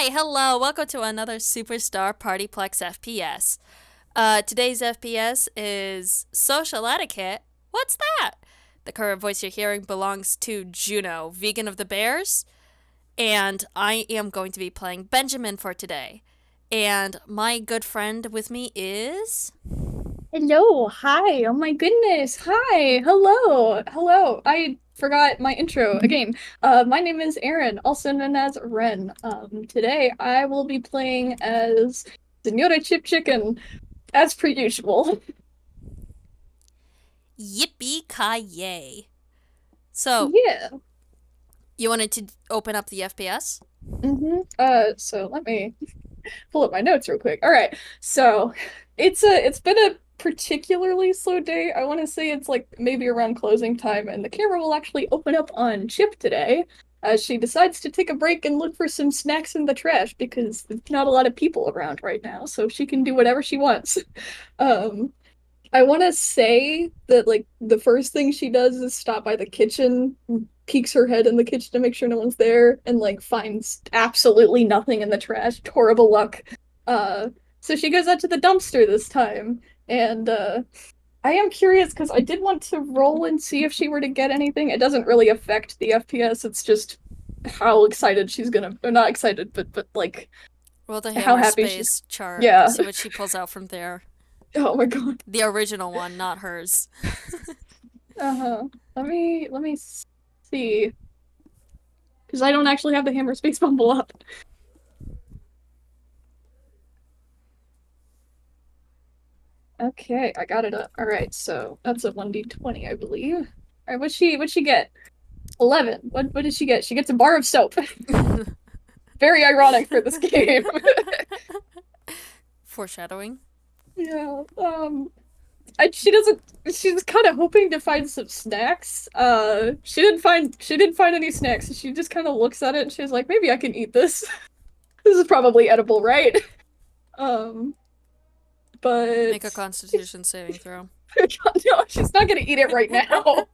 Hi, hello, welcome to another Superstar Partyplex FPS. Today's FPS is Social Etiquette. What's that? The current voice you're hearing belongs to Juno, vegan of the bears, and I am going to be playing Benjamin for today. And my good friend with me is... Hello, hi. Oh my goodness. Hi. Hello. Hello. I forgot my intro again. My name is Aaron, also known as Ren. Today I will be playing as Senora Chip Chicken, as per usual. Yippee-ki-yay. So, Yeah. you wanted to open up the FPS? So let me pull up my notes real quick. All right. So it's been a particularly slow day. I want to say it's like maybe around closing time, and the camera will actually open up on Chip today as she decides to take a break and look for some snacks in the trash because there's not a lot of people around right now, so she can do whatever she wants. Um, I want to say that like the first thing she does is stop by the kitchen, peeks her head in the kitchen to make sure no one's there, and like finds absolutely nothing in the trash. Horrible luck. Uh, so she goes out to the dumpster this time, and I am curious because I did want to roll and see if she were to get anything. It doesn't really affect the FPS. It's just how excited she's gonna, or not excited, but like Roll the how hammer happy she's. space chart. Yeah. See what she pulls out from there. Oh my God. The original one, not hers. Uh-huh. Let me see. Because I don't actually have the hammer space bumble up. Okay, I got it up. All right, so that's a 1d20, I believe. All right, what'd she get? 11. What did she get? She gets a bar of soap. Very ironic for this game. Foreshadowing. Yeah. She doesn't she was kind of hoping to find some snacks. She didn't find any snacks. So she just kind of looks at it and she's like, maybe I can eat this. This is probably edible, right? Um, Make a but constitution saving throw. no, she's not gonna eat it right now.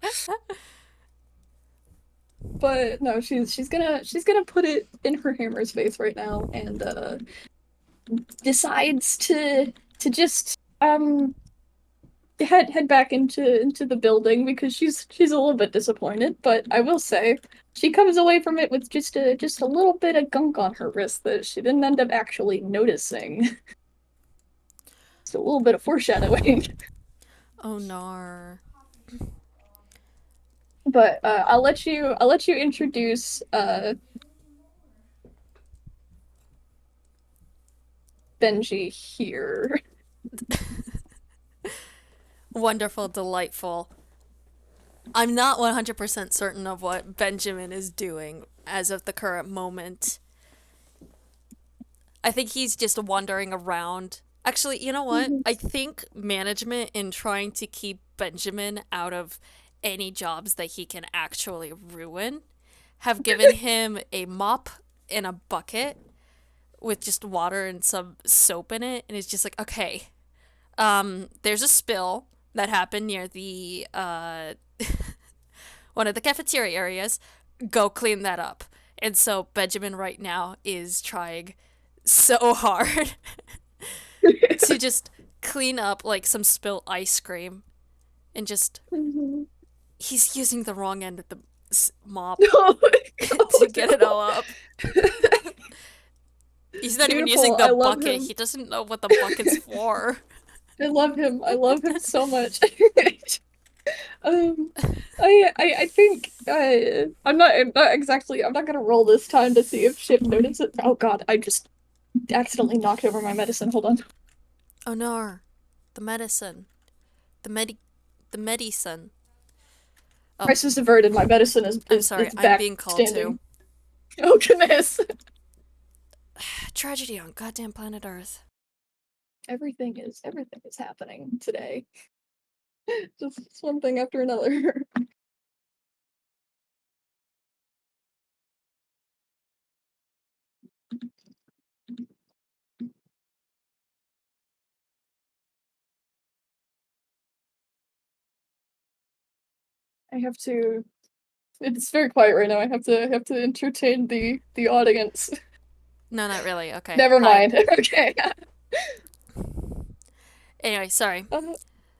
But no, she's gonna put it in her hammer's face right now and decides to just head back into the building because she's a little bit disappointed, but I will say she comes away from it with just a little bit of gunk on her wrist that she didn't end up actually noticing. Just a little bit of foreshadowing. Oh no. But I'll let you introduce Benji here. Wonderful, delightful. I'm not 100% certain of what Benjamin is doing as of the current moment. I think he's just wandering around. Actually, you know what? I think management, in trying to keep Benjamin out of any jobs that he can actually ruin, have given him a mop and a bucket with just water and some soap in it, and it's just like, okay, there's a spill that happened near the one of the cafeteria areas. Go clean that up. And so Benjamin right now is trying so hard to just clean up like some spilled ice cream and just he's using the wrong end of the mop Oh my to get it God, all up. no. He's not even using Beautiful. the I love bucket. him. He doesn't know what the bucket's for. I love him. I love him so much. Um, I think I'm not exactly. I'm not gonna roll this time to see if Shiv notices. Oh God, I just accidentally knocked over my medicine. Hold on. Oh no. The medicine. The medi the medicine. Oh, Crisis averted. My medicine is I'm is sorry. is I'm back being called to. standing. Oh goodness. Tragedy on goddamn planet Earth. Everything is happening today. Just one thing after another. I have to. It's very quiet right now. I have to entertain the audience. No, not really. Okay. Never Hi. mind. Okay. Anyway, sorry. Uh,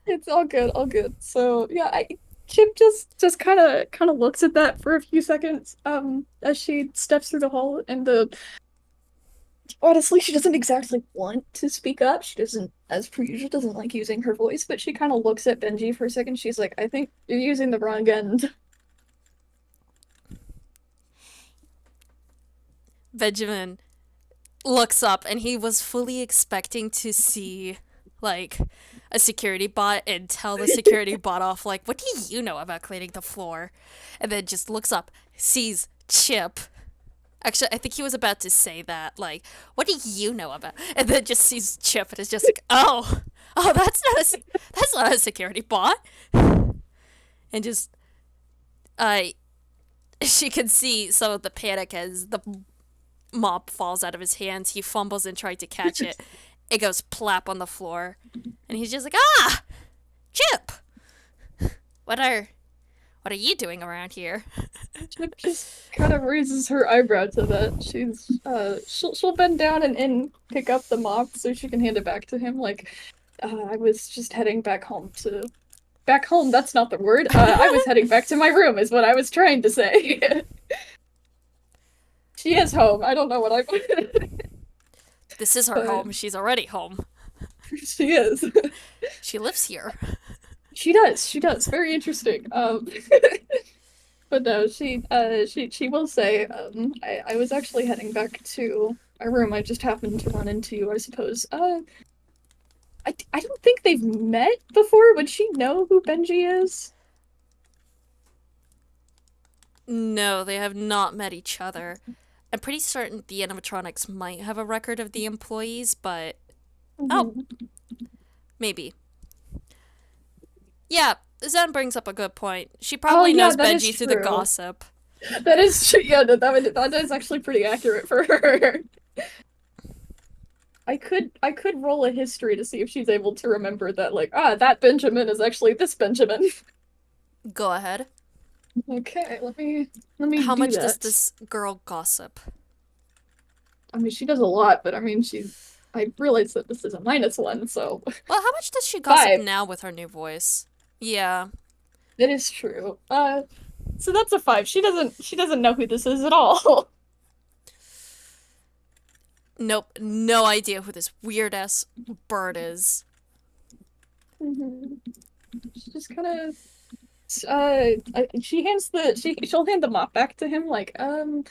it's all good, all good. So yeah, Chip just kind of looks at that for a few seconds, as she steps through the hall, and honestly, she doesn't exactly want to speak up. She doesn't, as per usual, doesn't like using her voice, but she kind of looks at Benji for a second. She's like, I think you're using the wrong end. Benjamin looks up and he was fully expecting to see like a security bot and tell the security bot off like, what do you know about cleaning the floor? And then just looks up, sees Chip. Actually, I think he was about to say that, like, what do you know about? And then just sees Chip and is just like, oh, that's not a security bot. And just, uh, she can see some of the panic as the mop falls out of his hands. He fumbles and tries to catch it. It goes plap on the floor, and he's just like, "Ah, Chip, what are what are you doing around here?" Chip just kind of raises her eyebrow to that. She'll bend down and pick up the mop so she can hand it back to him. Like, I was just heading back home. That's not the word. I was heading back to my room, is what I was trying to say. She is home. I don't know what I. This is her But home. She's already home. she is. She lives here. She does. She does. Very interesting. But no, she will say, I was actually heading back to my room. I just happened to run into you, I suppose. I don't think they've met before. Would she know who Benji is? No, they have not met each other. I'm pretty certain the animatronics might have a record of the employees, but oh, Mhm. maybe. Yeah, Zen brings up a good point. She Oh probably yeah, knows that is Benji through the true. gossip. That is true. Yeah, that is actually pretty accurate for her. I could roll a history to see if she's able to remember that, like, that Benjamin is actually this Benjamin. Go ahead. Okay, let me How do much does that. this girl gossip? I mean, she does a lot, but I mean, I realize that this is a -1, so Well, how much does she gossip 5. now with her new voice? Yeah. It is true. So that's a 5. She doesn't know who this is at all. Nope. No idea who this weird ass bird is. Mhm. She just kind of she'll hand the mop back to him like, I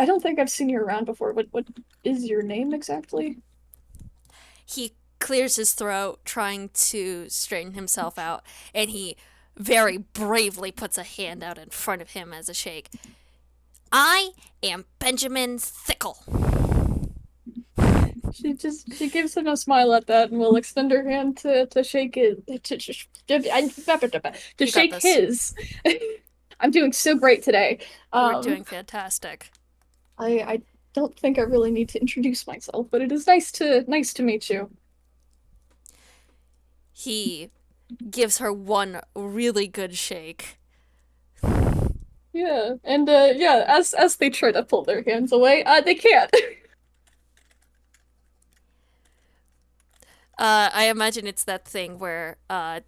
don't think I've seen you around before. What is your name exactly? He clears his throat, trying to straighten himself out, and he very bravely puts a hand out in front of him as a shake. I am Benjamin Thickle. She gives him a smile at that and will extend her hand to shake it to You got shake this. his. I'm doing so great today. You are Um, doing fantastic. I don't think I really need to introduce myself, but it is nice to meet you. He gives her one really good shake. Yeah, and yeah, as they try to pull their hands away, they can't. I imagine it's that thing where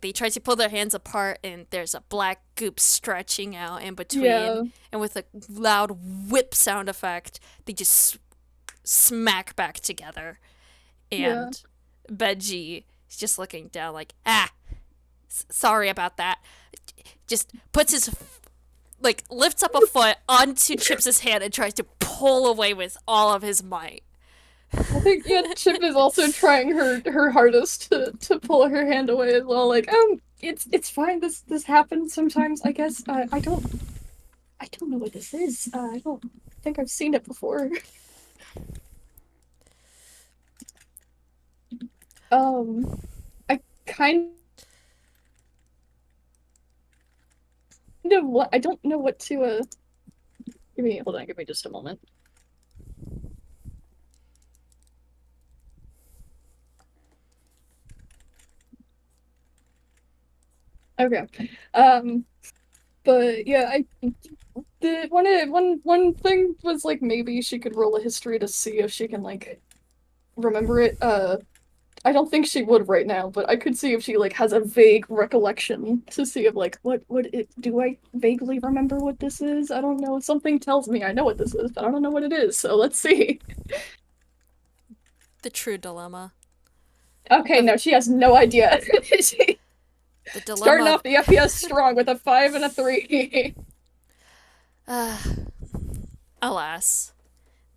they try to pull their hands apart and there's a black goop stretching out in between, Yeah, and with a loud whip sound effect, they just smack back together. yeah. And Benji is just looking down, like, sorry about that. Just puts his, like, lifts up a foot onto Chips's hand and tries to pull away with all of his might. I think yeah, Chip is also trying her hardest to pull her hand away as well. Like, it's fine. This happens sometimes, I guess. I don't know what this is. I don't think I've seen it before. Um, I kind of what I don't know what to hold on, give me just a moment. Okay. Um, But yeah, I the one thing was like maybe she could roll a history to see if she can like remember it. I don't think she would right now, but I could see if she like has a vague recollection to see if like what it do I vaguely remember what this is? I don't know. Something tells me I know what this is, but I don't know what it is. So let's see. The true dilemma Okay, of no, she has no idea. She the starting dilemma off the FPS strong with a 5 and a 3. of alas,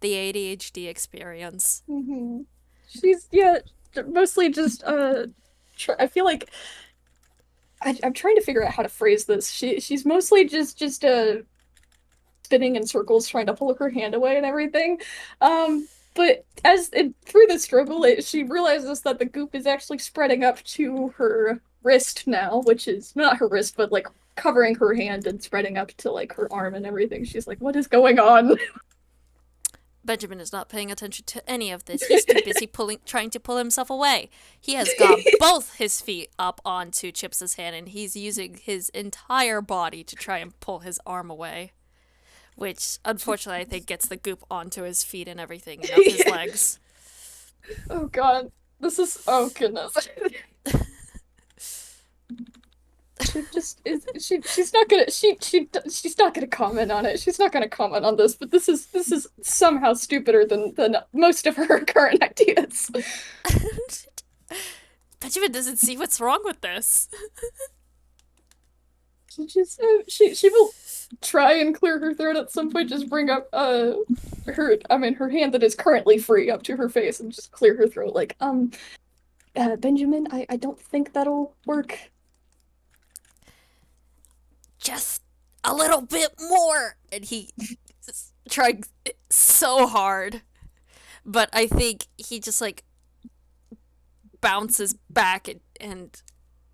the ADHD experience. Hmm. She's yeah, mostly just I feel like I'm trying to figure out how to phrase this. She's mostly just spinning in circles trying to pull her hand away and everything. But through the struggle, she realizes that the goop is actually spreading up to her wrist now, which is not her wrist, but like covering her hand and spreading up to like her arm and everything. She's like, "What is going on?" Benjamin is not paying attention to any of this. He's too busy trying to pull himself away. He has got both his feet up onto Chips's hand, and he's using his entire body to try and pull his arm away. Which, unfortunately, I think gets the goop onto his feet and everything, and up his Yeah. legs. Oh God, this is oh goodness. She just is she's not gonna she's not gonna comment on it. She's not gonna comment on this, but this is somehow stupider than most of her current ideas. Benjamin doesn't see what's wrong with this. She just she will try and clear her throat at some point, just bring up her I mean her hand that is currently free up to her face and just clear her throat like Benjamin, I don't think that'll work. Just a little bit more. And he trying so hard. But I think he just like bounces back and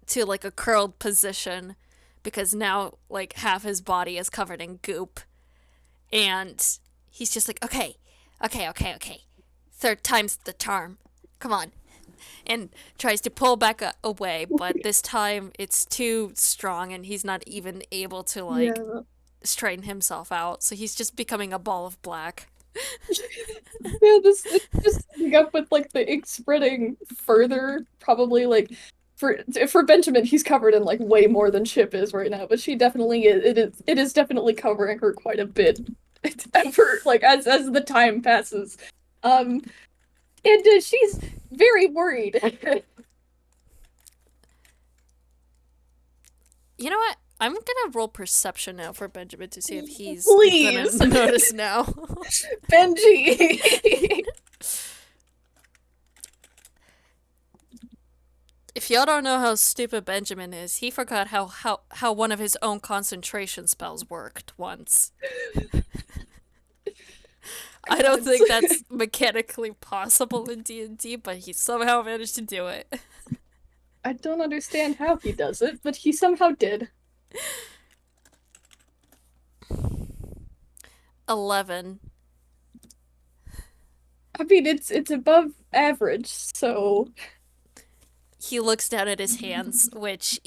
to like a curled position because now like half his body is covered in goop and he's just like okay, third time's the charm, come on, and tries to pull back away, but this time it's too strong and he's not even able to like Yeah. straighten himself out, so he's just becoming a ball of black. Yeah, this it's just ending up with like the ink spreading further, probably like for Benjamin, he's covered in like way more than Chip is right now, but she definitely is it is definitely covering her quite a bit for like as the time passes. Um and she's very worried. You know what? I'm gonna roll perception now for Benjamin to see if he's gonna Please, notice now. Benji. If y'all don't know how stupid Benjamin is, he forgot how one of his own concentration spells worked once. I don't God. think that's mechanically possible in D&D, but he somehow managed to do it. I don't understand how he does it, but he somehow did. 11. I mean, it's above average, so He looks down at his hands, which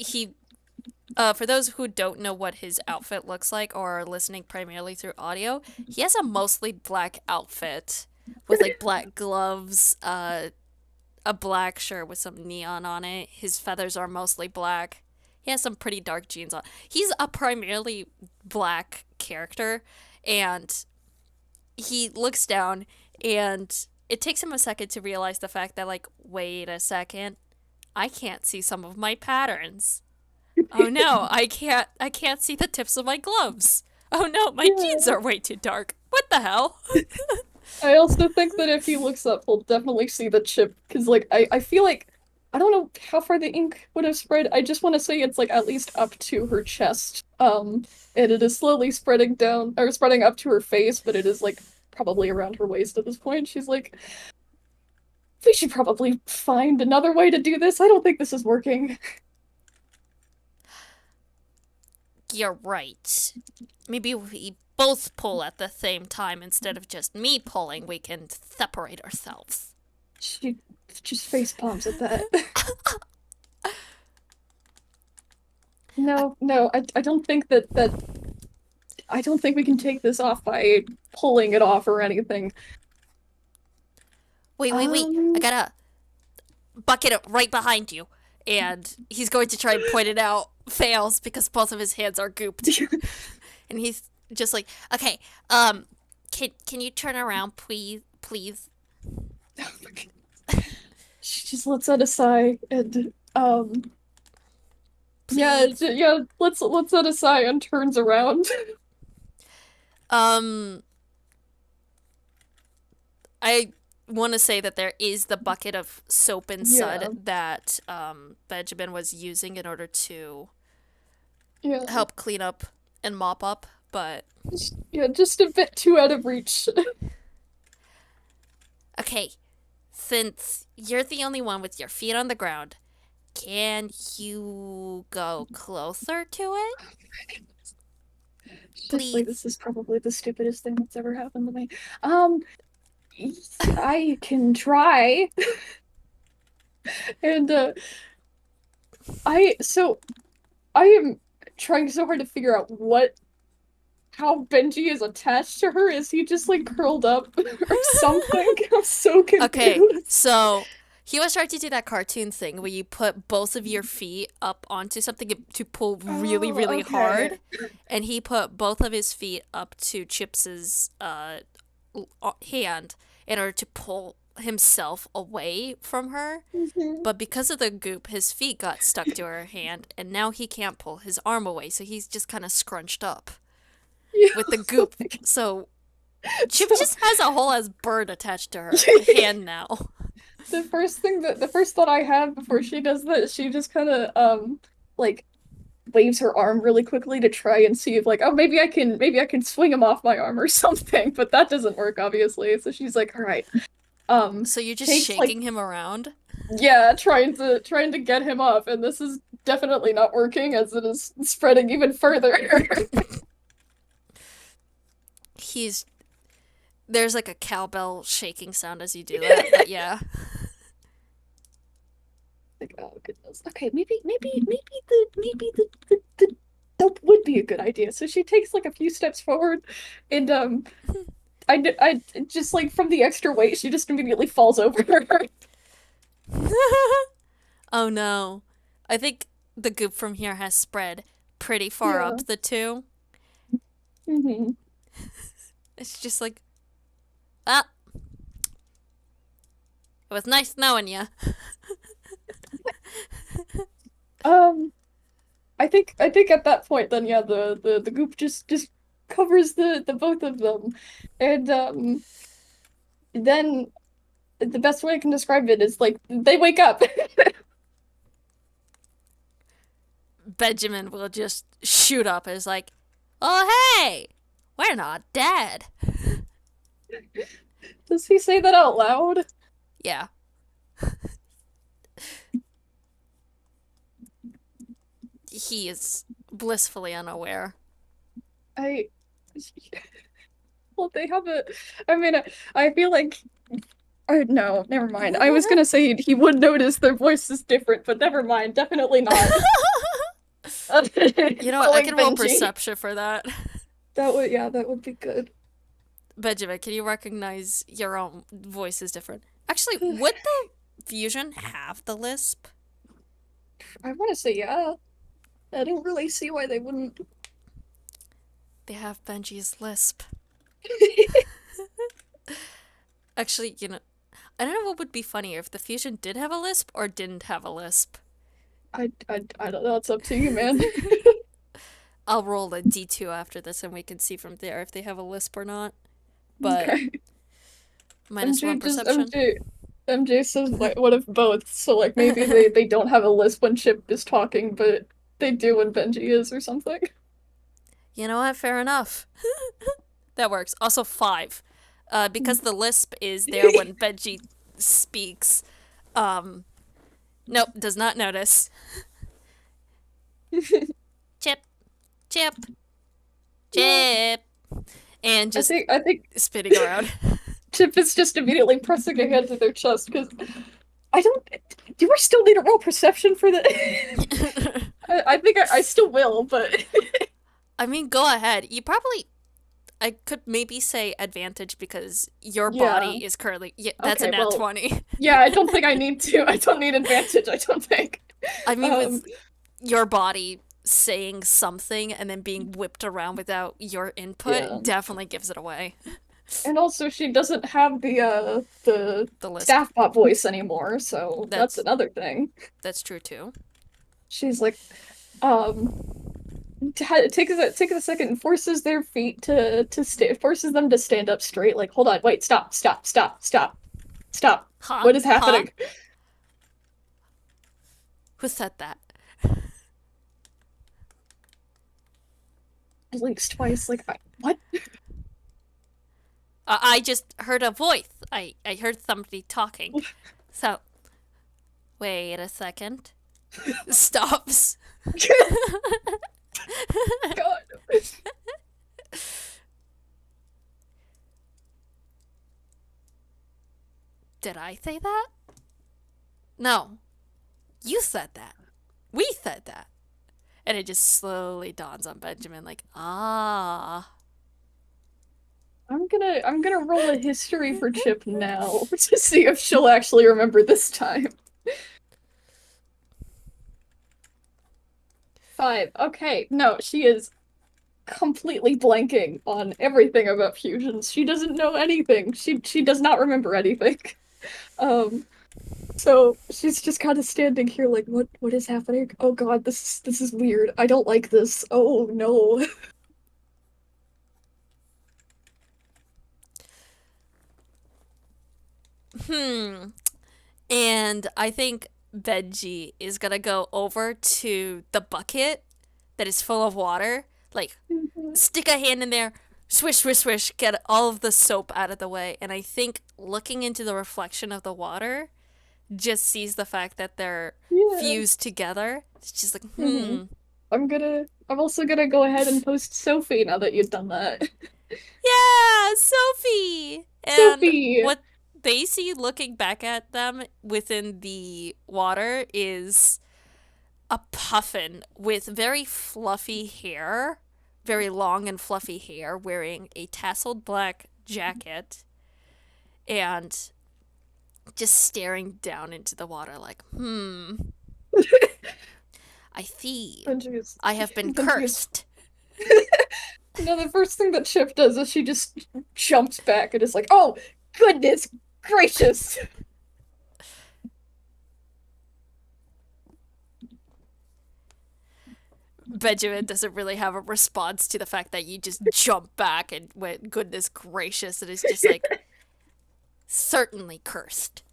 for those who don't know what his outfit looks like or are listening primarily through audio, he has a mostly black outfit with like black gloves, a black shirt with some neon on it. His feathers are mostly black. He has some pretty dark jeans on. He's a primarily black character, and he looks down, and it takes him a second to realize the fact that, like, wait a second, I can't see some of my patterns. Oh no, I can't see the tips of my gloves. Oh no, my jeans yeah. are way too dark. What the hell? I also think that if he looks up, he'll definitely see the chip because, like, I feel like I don't know how far the ink would have spread. I just want to say it's like at least up to her chest. And it is slowly spreading down or spreading up to her face, but it is like probably around her waist at this point. She's like, we should probably find another way to do this. I don't think this is working. You're right. Maybe if we both pull at the same time instead of just me pulling, we can separate ourselves. She just face palms at that. No, no, I don't think that I don't think we can take this off by pulling it off or anything. Wait, wait, wait. I Um, got a bucket right behind you. And he's going to try and point it out. Fails because both of his hands are gooped. And he's just like, okay, can you turn around, please? Please? she just lets out a sigh and yeah, Please? yeah, let's out a sigh and turns around. Um, I want to say that there is the bucket of soap and sud Yeah, that Benjamin was using in order to yeah, help clean up and mop up, but yeah, just a bit too out of reach. okay, since you're the only one with your feet on the ground, can you go closer to it? Just like Please. this is probably the stupidest thing that's ever happened to me. Um, I can try, and I am trying so hard to figure out how Benji is attached to her. Is he just like curled up or something? I'm so Okay, confused. so he was trying to do that cartoon thing where you put both of your feet up onto something to pull really, Oh, really okay. hard, and he put both of his feet up to Chips's hand in order to pull himself away from her. Mhm. But because of the goop, his feet got stuck to her hand, and now he can't pull his arm away, so he's just kind of scrunched up Yeah. with the Oh goop. my God. So Chip So just has a whole ass bird attached to her hand now. the first thought I have before she does that, she just kind of like waves her arm really quickly to try and see if like, oh, maybe I can swing him off my arm or something, but that doesn't work obviously. So she's like, all right, So you're just takes like shaking him around? yeah, trying to get him up, and this is definitely not working as it is spreading even further. He's there's like a cowbell shaking sound as you do that, but yeah. Like, oh goodness. Okay, maybe the dope would be a good idea. So she takes like a few steps forward, and I just like from the extra weight, she just immediately falls over. Oh no. I think the goop from here has spread pretty far Yeah. up the two. Hmm. It's just like, ah, it was nice knowing you. Um, I think at that point, then yeah, the goop just covers the both of them, and then the best way I can describe it is like they wake up. Benjamin will just shoot up as like, oh hey, we're not dead. Does he say that out loud? Yeah. He is blissfully unaware. I well, they have a. I mean, I feel like. Oh, no, never mind. I was gonna say he would notice their voice is different, but never mind. Definitely not. You know what? I Calling can roll Benji. perception for that. That would, yeah, that would be good. Benjamin, can you recognize your own voice is different? Actually, would the fusion have the lisp? I want to say yeah. I don't really see why they wouldn't. They have Benji's lisp. Actually, I don't know what would be funnier if the fusion did have a lisp or didn't have a lisp. I don't know. It's up to you, man. I'll roll a d2 after this and we can see from there if they have a lisp or not. But Okay. minus one MJ just perception. MJ says what if both? So like maybe they don't have a lisp when Chip is talking, but they do when Benji is or something. You know what? Fair enough. That works. Also, 5. Because the lisp is there when Benji speaks. Um, nope, does not notice. Chip, chip, Yeah. chip. And just I think spinning around. Chip is just immediately pressing a hand to their chest because I don't. Do we still need a roll perception for the? I think I still will, but I mean, go ahead. You probably I could maybe say advantage because your yeah. body is currently yeah, that's a Okay, nat well, 20. yeah, I don't think I need to. I don't need advantage, I don't think. I mean Um, with your body saying something and then being whipped around without your yeah. input definitely gives it away. And also she doesn't have the The lisp. staff bot voice anymore, so that's That's another thing. that's true too. She's like, um, takes a second and forces their feet to stay, forces them to stand up straight. Like, hold on, wait, stop, stop, stop, stop, stop. Huh? What is Huh? happening? Who said that? Blinks twice, like, what? I just heard a voice. I heard somebody talking. So, wait a second. Stops. God. Did I say that? No. You said that. We said that. And it just slowly dawns on Benjamin like, ah. I'm gonna roll a history for Chip now to see if she'll actually remember this time. 5. Okay, no, she is completely blanking on everything about fusions. She doesn't know anything. She does not remember anything. Um, so she's just kind of standing here like, what is happening? Oh God, this is weird. I don't like this. Oh no. Hmm. And I think Benji is gonna go over to the bucket that is full of water, like stick a hand in there, swish, swish, swish, get all of the soap out of the way. And I think looking into the reflection of the water just sees the fact that they're Yeah. fused together. It's just like, hmm hmm. I'm also gonna go ahead and post Sophie now that you've done that. Yeah, Sophie! And Sophie! what they see looking back at them within the water is a puffin with very fluffy hair, very long and fluffy hair, wearing a tasseled black jacket and just staring down into the water like, I see. Benji's I have been Benji's cursed. No, the first thing that Chip does is she just jumps back and is like, "Oh, goodness gracious!" Benjamin doesn't really have a response to the fact that you just jump back and went, goodness gracious, and it's just like, certainly cursed.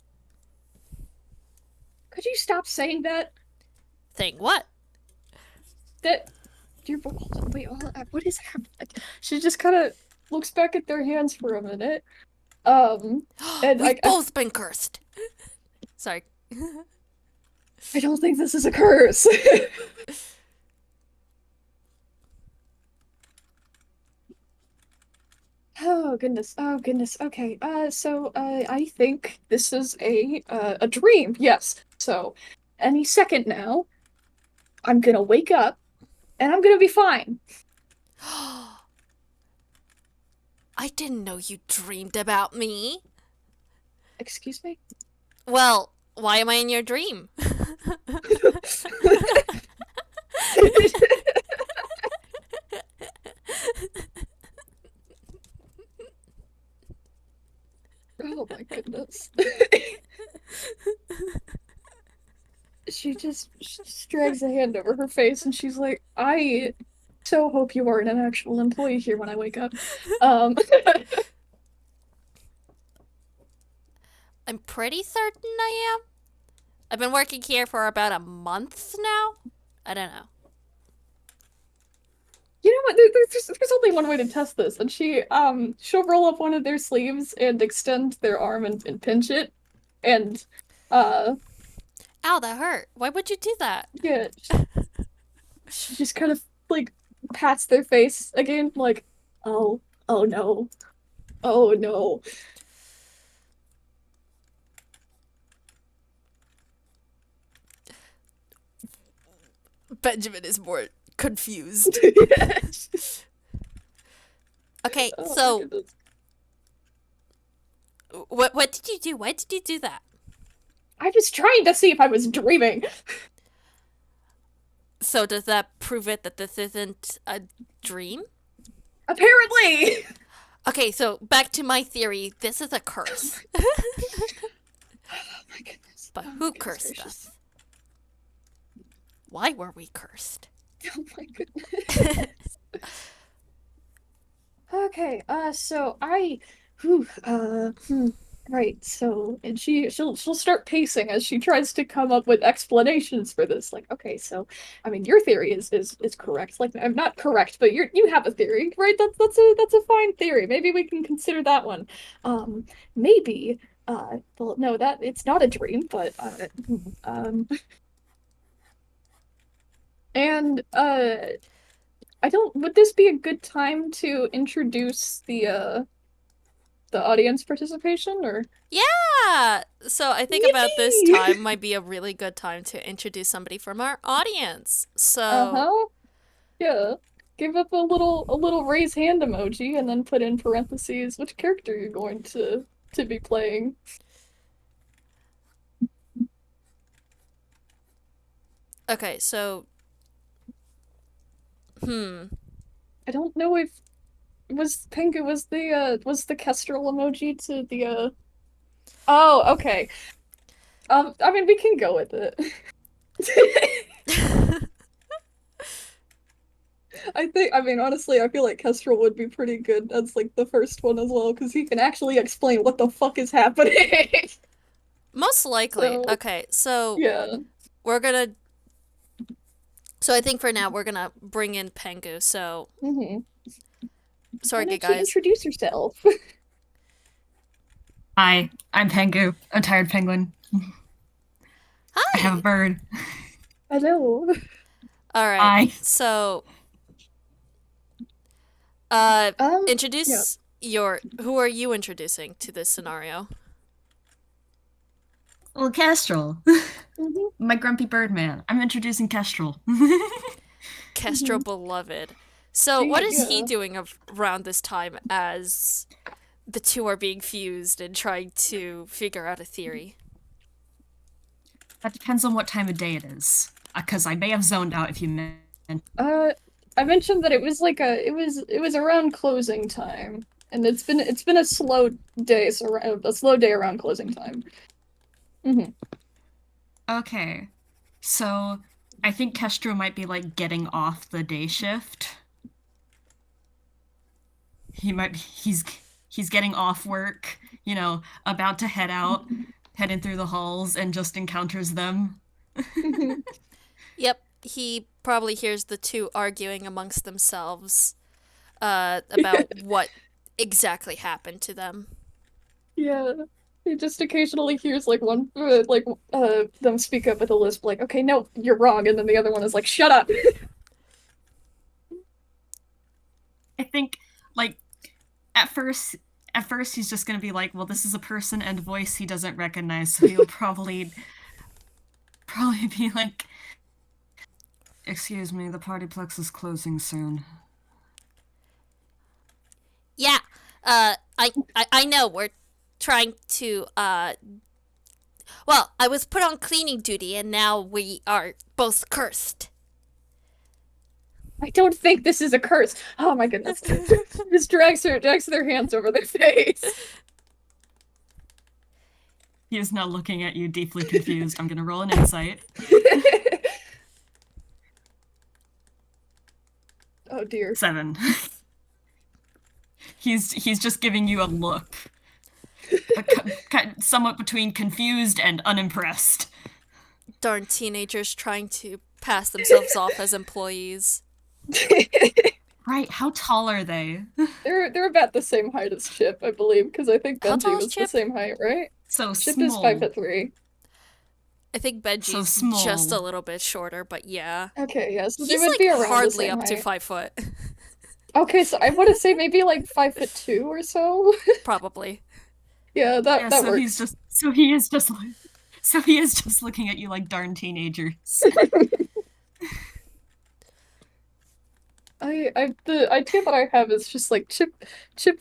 Could you stop saying that? Thing what? That dear boy, hold on, wait, what is happening? She just kind of looks back at their hands for a minute. And We've both been cursed. Sorry. I don't think this is a curse. Oh goodness. Oh goodness. Okay. I think this is a dream. Yes. So any second now, I'm gonna wake up and I'm gonna be fine. I didn't know you dreamed about me. Excuse me? Well, why am I in your dream? Oh my goodness. She just drags a hand over her face and she's like, I so hope you aren't an actual employee here when I wake up. Um, I'm pretty certain I am. I've been working here for about a month now. I don't know. you know what? There's only one way to test this, and she'll roll up one of their sleeves and extend their arm and pinch it, and uh Ow, that hurt. Why would you do that? yeah, she just kind of like pats their face again, like, oh, oh no, oh no. Benjamin is more confused. Yes. Okay, Oh my so goodness. what did you do? Why did you do that? I was trying to see if I was dreaming. So does that prove it that this isn't a dream? Apparently. Okay, so back to my theory. This is a curse. Oh my goodness. But Oh my who goodness cursed gracious. us? Why were we cursed? Oh my goodness. Okay, so right, so, and she'll start pacing as she tries to come up with explanations for this. Like, okay, so, I mean, your theory is correct. Like, I'm not correct, but you have a theory, right? That's a fine theory. Maybe we can consider that one. Maybe, well, no, that it's not a dream, but, um, and, I don't, would this be a good time to introduce the audience participation or Yeah! So I think about this yippee? time might be a really good time to introduce somebody from our audience. So, Uh-huh. Yeah. Give up a little raise hand emoji and then put in parentheses which character you're going to be playing. okay, so, I don't know if was the Kestrel emoji to the Oh, okay. I mean we can go with it. I mean, honestly, I feel like Kestrel would be pretty good as like the first one as well, because he can actually explain what the fuck is happening. most likely. So, Okay, so yeah. we're gonna. So I think for now we're gonna bring in Pengu. So, Hmm. Why sorry, don't you guys. introduce yourself? Hi, I'm Pengu. I'm tired penguin. I have a Hi! bird. Hello. Alright, Hi. so, Um, yeah. introduce your. Who are you introducing to this scenario? Well, Kestrel. Hmm. My grumpy bird man. I'm introducing Kestrel. Kestrel Hmm. Beloved. So, what is he Yeah. doing around this time as the two are being fused and trying to figure out a theory? That depends on what time of day it is. Because I may have zoned out if you meant. Uh, I mentioned that it was like it was around closing time, and it's been a slow day, so a slow day around closing time. Hmm. Okay. So, I think Kestrel might be like getting off the day shift. He's getting off work, about to head out, heading through the halls, and just encounters them. Hmm. Yep, he probably hears the two arguing amongst themselves about what exactly happened to them. Yeah. He just occasionally hears like one them speak up with a lisp like, okay, no, you're wrong, and then the other one is like, shut up. I think, like, at first he's just gonna be like, well, this is a person and voice he doesn't recognize, so he'll probably be like, excuse me, the Partyplex is closing soon. Yeah, I know we're trying to well, I was put on cleaning duty and now we are both cursed. I don't think this is a curse. Oh my goodness. Just drags their hands over their face. He is now looking at you, deeply confused. I'm gonna roll an insight. Oh dear. 7. He's just giving you a look, somewhat between confused and unimpressed. Darn teenagers trying to pass themselves off as employees. Right, how tall are they? They're about the same height as Chip, I believe, because I think How Benji tall is was the Chip? same height, right? So Chip is five small. foot three. I think So Benji's just a small. little bit shorter, but yeah. Okay, yeah, so they He's would like be around the hardly same up to height. 5 foot. Okay, so I want to say maybe like 5'2" or so. Probably. Yeah, that Yeah, that so he's works. just so he is just so he is just looking at you like darn teenagers. The idea that I have is just like Chip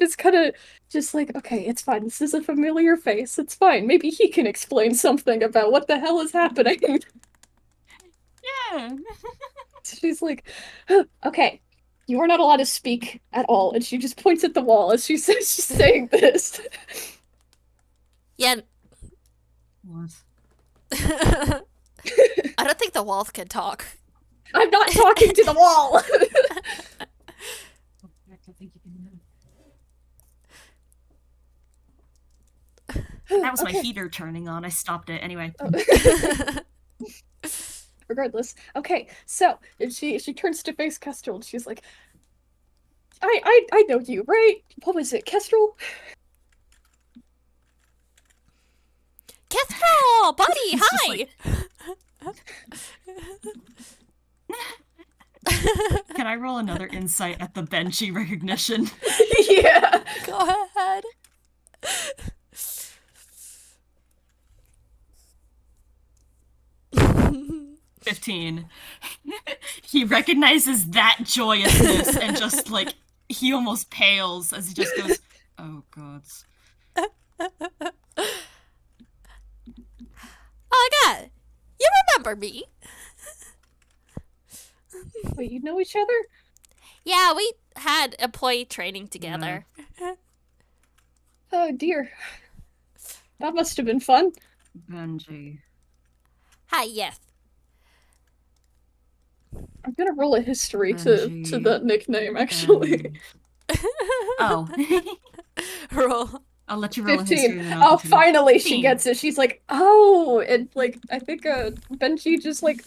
is kind of just like, okay, it's fine. This is a familiar face. It's fine. Maybe he can explain something about what the hell is happening. Yeah. She's like, "Huh, okay, you are not allowed to speak at all. And she just points at the wall as she says she's saying this. Yeah. What? I don't think the walls can talk. I'm not talking to the wall. That was my Okay. heater turning on. I stopped it anyway. Regardless, okay. So she turns to face Kestrel and she's like, I know you, right? What was it, Kestrel? Kestrel, buddy, He's just hi. like- Can I roll another insight at the Benji recognition? Yeah. Go ahead. 15. He recognizes that joyousness and just like he almost pales as he just goes, "Oh gods." Oh god, you remember me? Wait, you know each other? Yeah, we had employee training together. Oh dear. That must have been fun. Benji. Hi, yes. I'm gonna roll a history to Benji. that nickname, actually. Oh. Roll. I'll let you roll 15. a history and then I'll Oh, continue. finally 15. she gets it. She's like, oh, and like I think Benji just like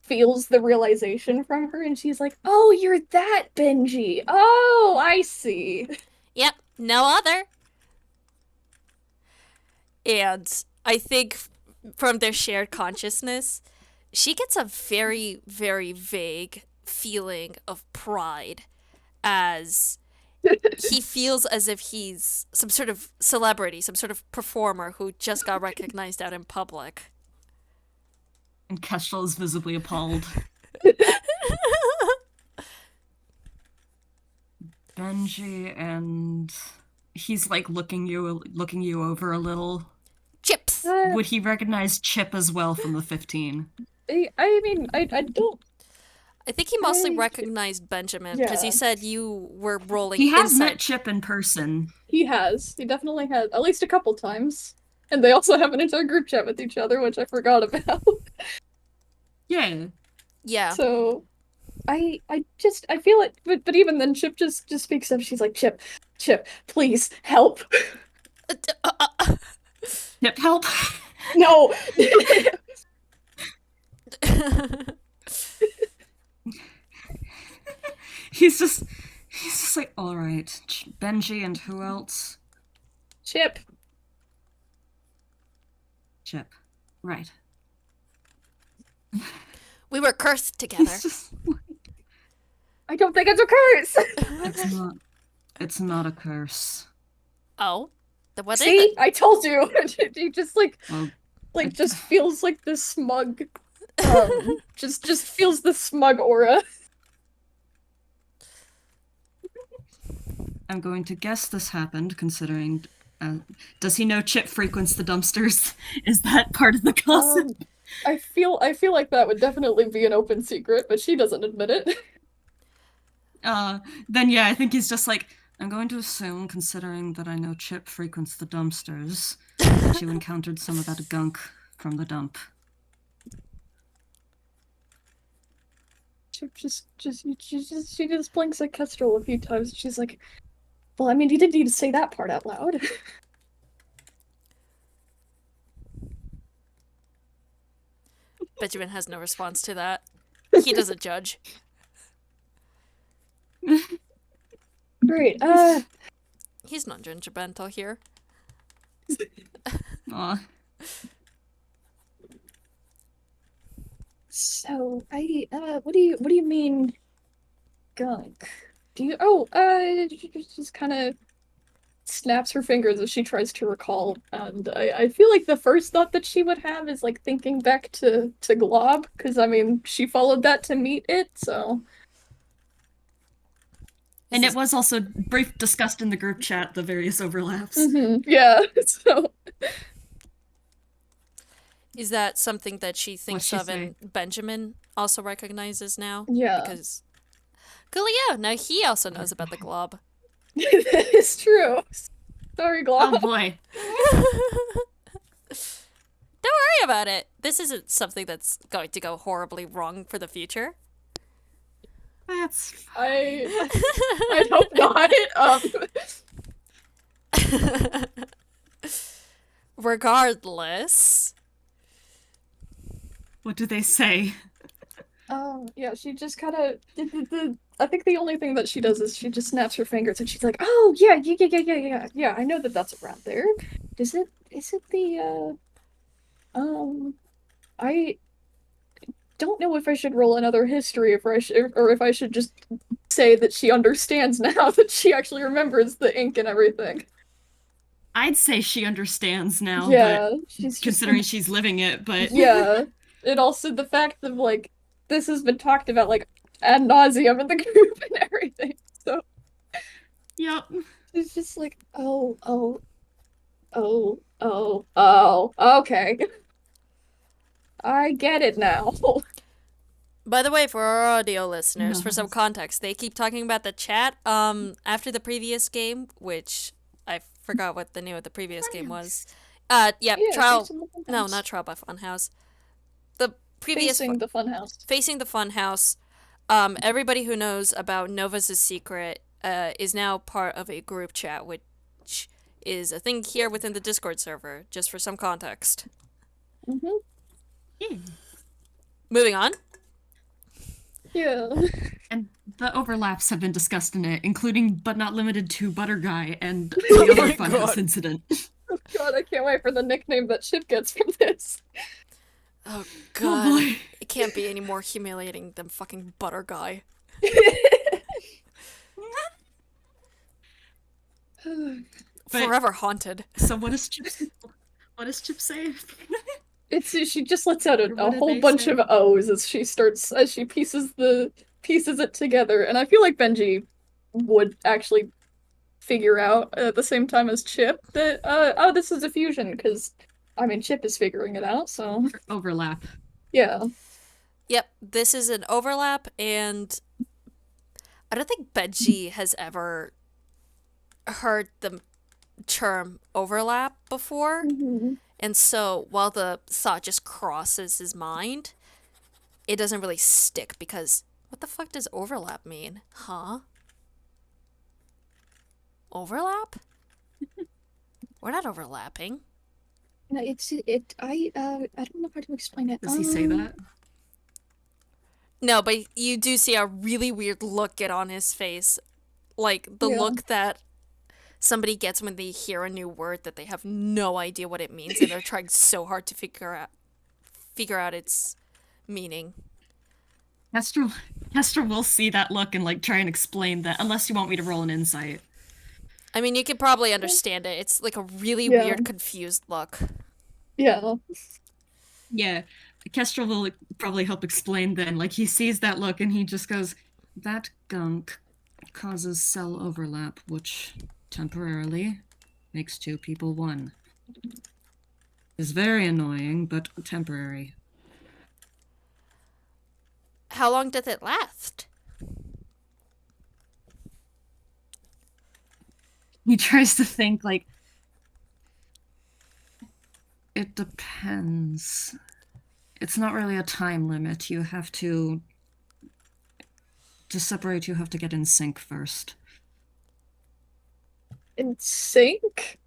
feels the realization from her, and she's like, oh, you're that Benji. Oh, I see. Yep, no other. And I think from their shared consciousness, she gets a very, very vague feeling of pride as he feels as if he's some sort of celebrity, some sort of performer who just got recognized out in public. And Kestrel is visibly appalled. Benji, and he's like looking you over a little. Chips! Would he recognize Chip as well from the 15? I mean, I don't. I think he mostly I- recognized Benjamin because Yeah. he said you were rolling He has inside. met Chip in person. He has. He definitely has, at least a couple times. And they also have an entire group chat with each other, which I forgot about. Yeah. Yeah. So, I feel it, but even then, Chip just speaks up. She's like, Chip, please help. Chip, help! No. He's just like, all right, Benji and who else? Chip. Chip. Right. We were cursed together. He's just I don't think it's a curse. it's not a curse. Oh? Then what is See, it? I told you. He just Well, just feels like this smug. Just feels the smug aura. I'm going to guess this happened, considering. Does he know Chip frequents the dumpsters? Is that part of the gossip? I feel like that would definitely be an open secret, but she doesn't admit it. Then yeah, I think he's just like, I'm going to assume, considering that I know Chip frequents the dumpsters, that you encountered some of that gunk from the dump. Chip she just blinks at Kestrel a few times. She's like, well, I mean, you didn't need to say that part out loud. Benjamin has no response to that. He doesn't judge. Great. He's not judgmental here. Aw. So what do you mean, gunk? Do you? Oh, just kind of snaps her fingers as she tries to recall, and I feel like the first thought that she would have is like thinking back to Glob, because I mean she followed that to meet it, so And it was also brief discussed in the group chat, the various overlaps. Yeah, so... Is that something that she thinks she of say? and Benjamin also recognizes now? Yeah. Because... Coolio, now he also knows about the glob. That is true. Sorry, Glob. Oh boy. Don't worry about it. This isn't something that's going to go horribly wrong for the future. That's I hope not. Regardless. What do they say? Yeah, she just kind of... I think the only thing that she does is she just snaps her fingers and she's like, oh, yeah, I know that that's around there. Is it the, I don't know if I should roll another history or if I should just say that she understands now that she actually remembers the ink and everything. I'd say she understands now, Yeah, but she's considering just... she's living it, but Yeah. And also the fact that, like, this has been talked about, like, ad nauseum in the group and everything. So yep. it's just like, oh, okay. I get it now. By the way, for our audio listeners, for some context, they keep talking about the chat. After the previous game, which I forgot what the name of the previous game was. Yeah, Trial. No, not Trial by Funhouse. The previous Facing the Funhouse. Facing the Funhouse. Everybody who knows about Nova's secret is now part of a group chat, which is a thing here within the Discord server, just for some context. Yeah. Moving on. Yeah. And the overlaps have been discussed in it, including but not limited to Butter Guy and the other Funhouse incident. Oh god, I can't wait for the nickname that Chip gets from this. Oh god. Oh boy. It can't be any more humiliating than fucking Butter Guy. Forever haunted. So what does Chip say? She just lets out a What did whole they bunch say? of O's as she pieces it together, and I feel like Benji would actually figure out at the same time as Chip that oh, this is a fusion, because I mean Chip is figuring it out, so Overlap. yeah. Yep, this is an overlap, and I don't think Benji has ever heard the term overlap before. And so while the thought just crosses his mind, it doesn't really stick, because what the fuck does overlap mean? Huh? Overlap? We're not overlapping. No, I don't know how to explain it. Does he say that? No, but you do see a really weird look get on his face. Like, the look that somebody gets when they hear a new word that they have no idea what it means, and they're trying so hard to figure out its meaning. Kestrel will see that look and like try and explain that, unless you want me to roll an insight. I mean, you could probably understand it. It's like a really weird, confused look. Yeah. Yeah. Kestrel will probably help explain then. Like, he sees that look and he just goes, that gunk causes cell overlap, which temporarily makes two people one. It's very annoying, but temporary. How long does it last? He tries to think, like, it depends. It's not really a time limit. You have to separate, you have to get in sync first. In sync?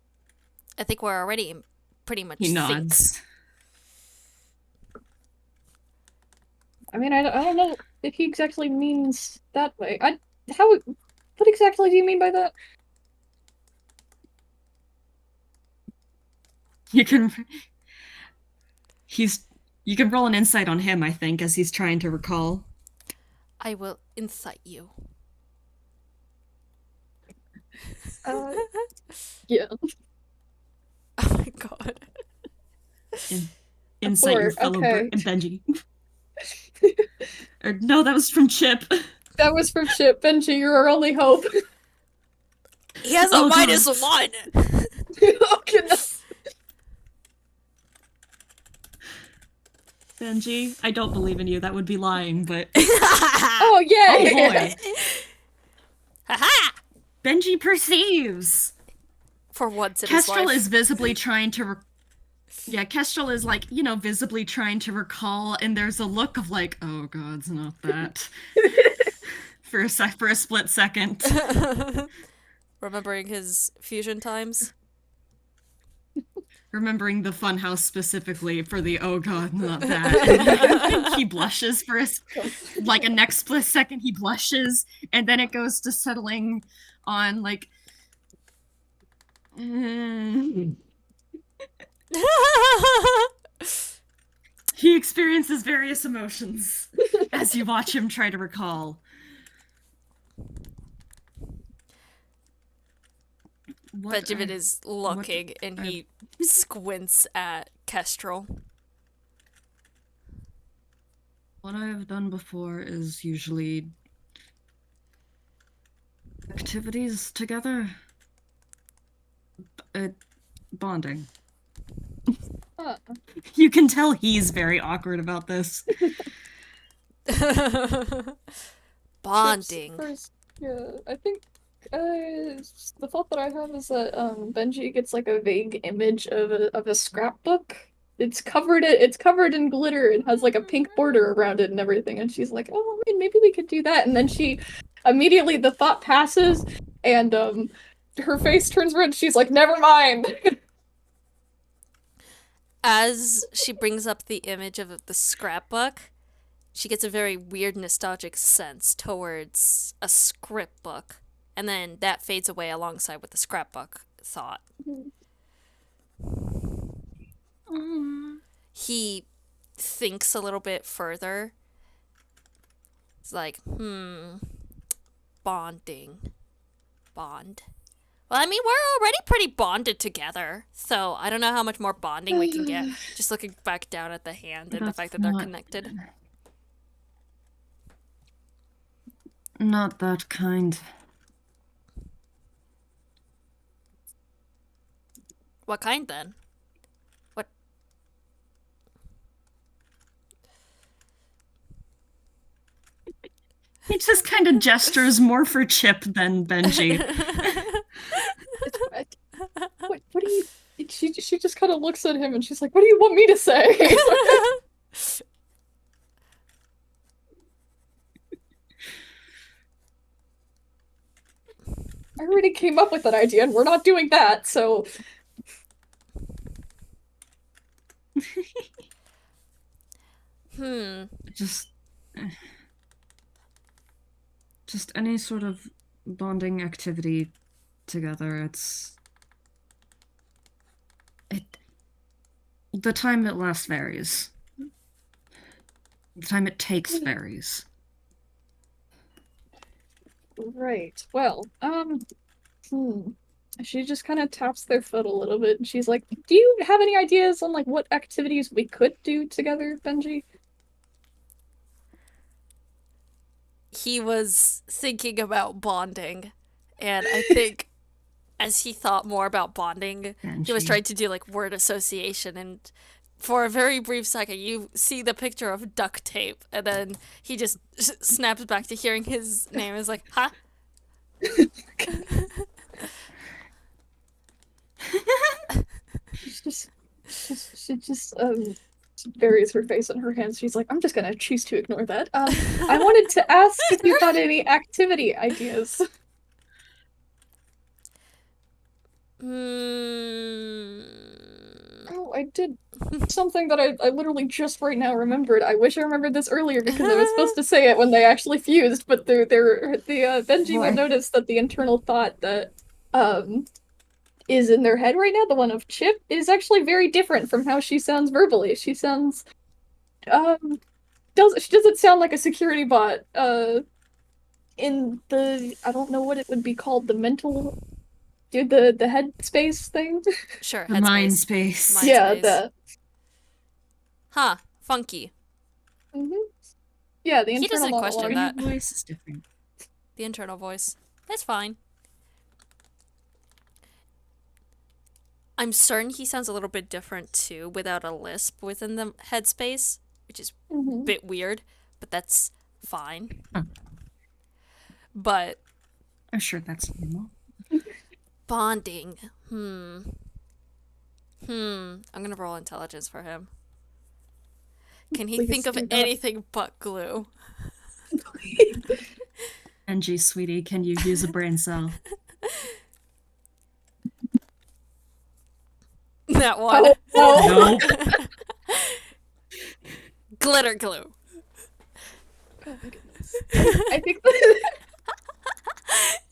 I think we're already pretty much He nods. I mean, I don't know if he exactly means that way. What exactly do you mean by that? You can roll an insight on him, I think, as he's trying to recall. I will incite you. Yeah. Oh my god. Insight your fellow okay. Benji. Or no, that was from Chip. That was from Chip. Benji, you're our only hope. He has a Oh, God. -1. Oh, goodness. Benji, I don't believe in you. That would be lying, but Oh, oh yay! boy, Haha! Benji perceives. For once in his Kestrel life. is visibly trying to. Yeah, Kestrel is like, visibly trying to recall, and there's a look of like, oh God, it's not that. For a split second. Remembering his fusion times. Remembering the funhouse specifically for the oh God, not that. And then I think he blushes for like a next split second he blushes, and then it goes to settling on like he experiences various emotions as you watch him try to recall. Benjamin is looking and he squints at Kestrel. What I have done before is usually activities together. Bonding. You can tell he's very awkward about this. Bonding. First, yeah, I think the thought that I have is that Benji gets like a vague image of a scrapbook. It's covered in glitter and has like a pink border around it and everything. And she's like, oh, I mean, maybe we could do that. And then she immediately the thought passes and her face turns red. She's like, never mind. As she brings up the image of the scrapbook, she gets a very weird nostalgic sense towards a script book, and then that fades away alongside with the scrapbook thought. He thinks a little bit further. It's like, bonding. Bond. Well, I mean, we're already pretty bonded together, so I don't know how much more bonding we can get. Just looking back down at the hand and the fact that they're connected. Not that kind. What kind then? What? He just kind of gestures more for Chip than Benji. What do you? She just kind of looks at him and she's like, "What do you want me to say?" I already came up with that idea, and we're not doing that. So, Just any sort of bonding activity together. The time it lasts varies. The time it takes varies. right. Well, She just kind of taps their foot a little bit, and she's like, "Do you have any ideas on like what activities we could do together, Benji?" He was thinking about bonding, and I think as he thought more about bonding, he was Benji. trying to do like word association, and for a very brief second, you see the picture of duct tape, and then he just snaps back to hearing his name. Is like, huh? She just buries her face in her hands. She's like, "I'm just gonna choose to ignore that." I wanted to ask if you got any activity ideas. Oh, I did something that I literally just right now remembered. I wish I remembered this earlier because I was supposed to say it when they actually fused, but Benji will notice that the internal thought that is in their head right now, the one of Chip, is actually very different from how she sounds verbally. She sounds she doesn't sound like a security bot in the, I don't know what it would be called, the mental, dude, the headspace thing. Sure, The headspace. mind space. Yeah, Space. Huh, funky. Mm-hmm. Yeah, the He internal doesn't question monologue. that. voice is different. The internal voice. That's fine. I'm certain he sounds a little bit different too without a lisp within the headspace, which is a bit weird, but that's fine. Huh. But I'm sure that's normal. bonding. I'm gonna roll intelligence for him. Can he Please think of do not. anything but glue? Benji, sweetie, can you use a brain cell? That one. Oh, no. Nope. Glitter glue. Oh my goodness. I think the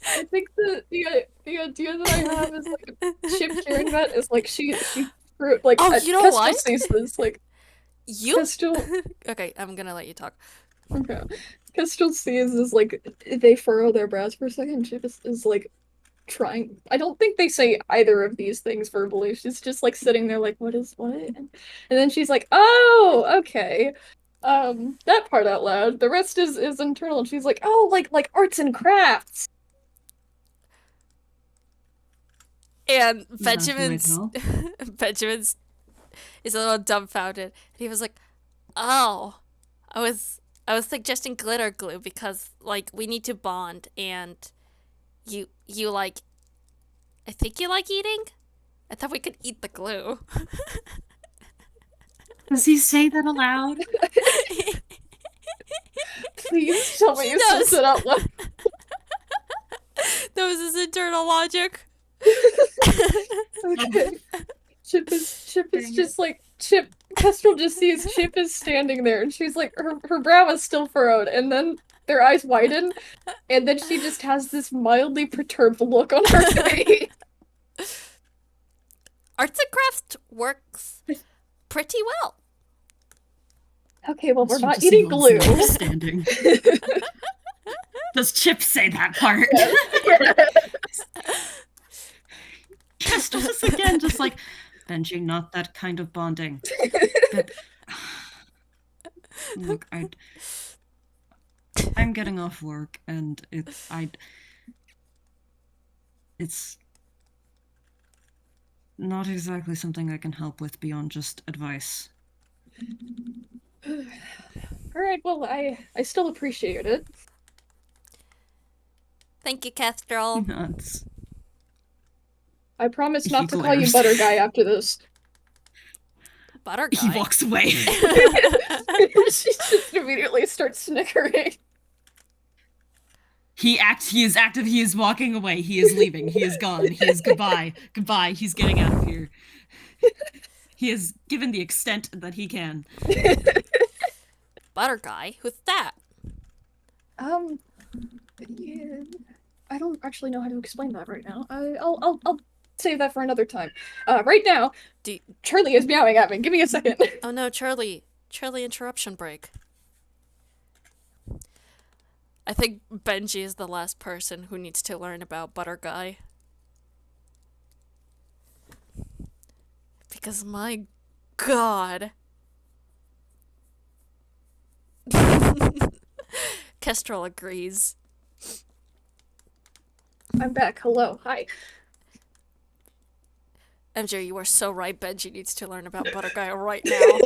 I think the idea that I have is like Chip hearing that is like she like Oh, you know Kestrel what? sees this like You Kestrel Okay, I'm gonna let you talk. okay. Kestrel sees is like they furrow their brows for a second. Chip is like trying. I don't think they say either of these things verbally. She's just like sitting there like, what is what? And then she's like, oh, okay. That part out loud. The rest is internal. And she's like, oh, like arts and crafts. And Is that the way to know? Benjamin's is a little dumbfounded. And he was like, "Oh, I was suggesting glitter glue because like we need to bond and you like I think you like eating? I thought we could eat the glue." Does he say that aloud? Please tell me He you does. said it out loud. That was his internal logic. Okay. Chip is Dang just like Chip. Kestrel just sees Chip is standing there, and she's like her brow is still furrowed, and then their eyes widen, and then she just has this mildly perturbed look on her face. Arts and crafts works pretty well. Okay, well we're Chip not just eating nods glue. in understanding. Does Chip say that part? Kestrel is again just like, Benji, not that kind of bonding. But, look, I'm getting off work, and it's not exactly something I can help with beyond just advice. Alright, well I still appreciate it. Thank you, Kestrel. He nods. I promise He not to call you glares. Butter Guy after this. Butter He guy. walks away. She just immediately starts snickering. He is active, he is walking away, he is leaving, he is gone, he is goodbye, he's getting out of here. He has given the extent that he can. Butter guy? Who's that? Yeah, I don't actually know how to explain that right now. I'll save that for another time. Right now, Charlie is meowing at me. Give me a second. Oh no, Charlie. Charlie interruption break. I think Benji is the last person who needs to learn about Butter Guy. Because my god. Kestrel agrees. I'm back. Hello. Hi. MJ, you are so right. Benji needs to learn about Butter Guy right now.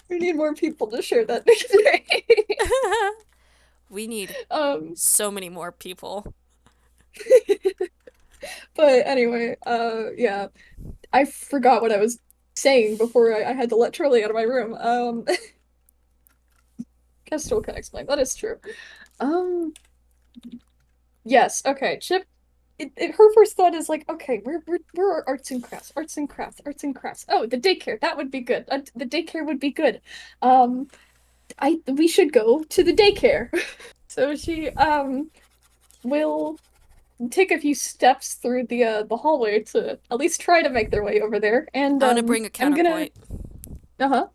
We need more people to share that nickname. We need so many more people. But anyway, yeah. I forgot what I was saying before I had to let Charlie out of my room. Kestrel can explain. That is true. Yes, okay. Chip, her first thought is like, okay, we're arts and crafts, arts and crafts, arts and crafts. Oh, the daycare, that would be good. The daycare would be good. We should go to the daycare. So she will take a few steps through the hallway to at least try to make their way over there. And I want to bring a counterpoint. Uh-huh.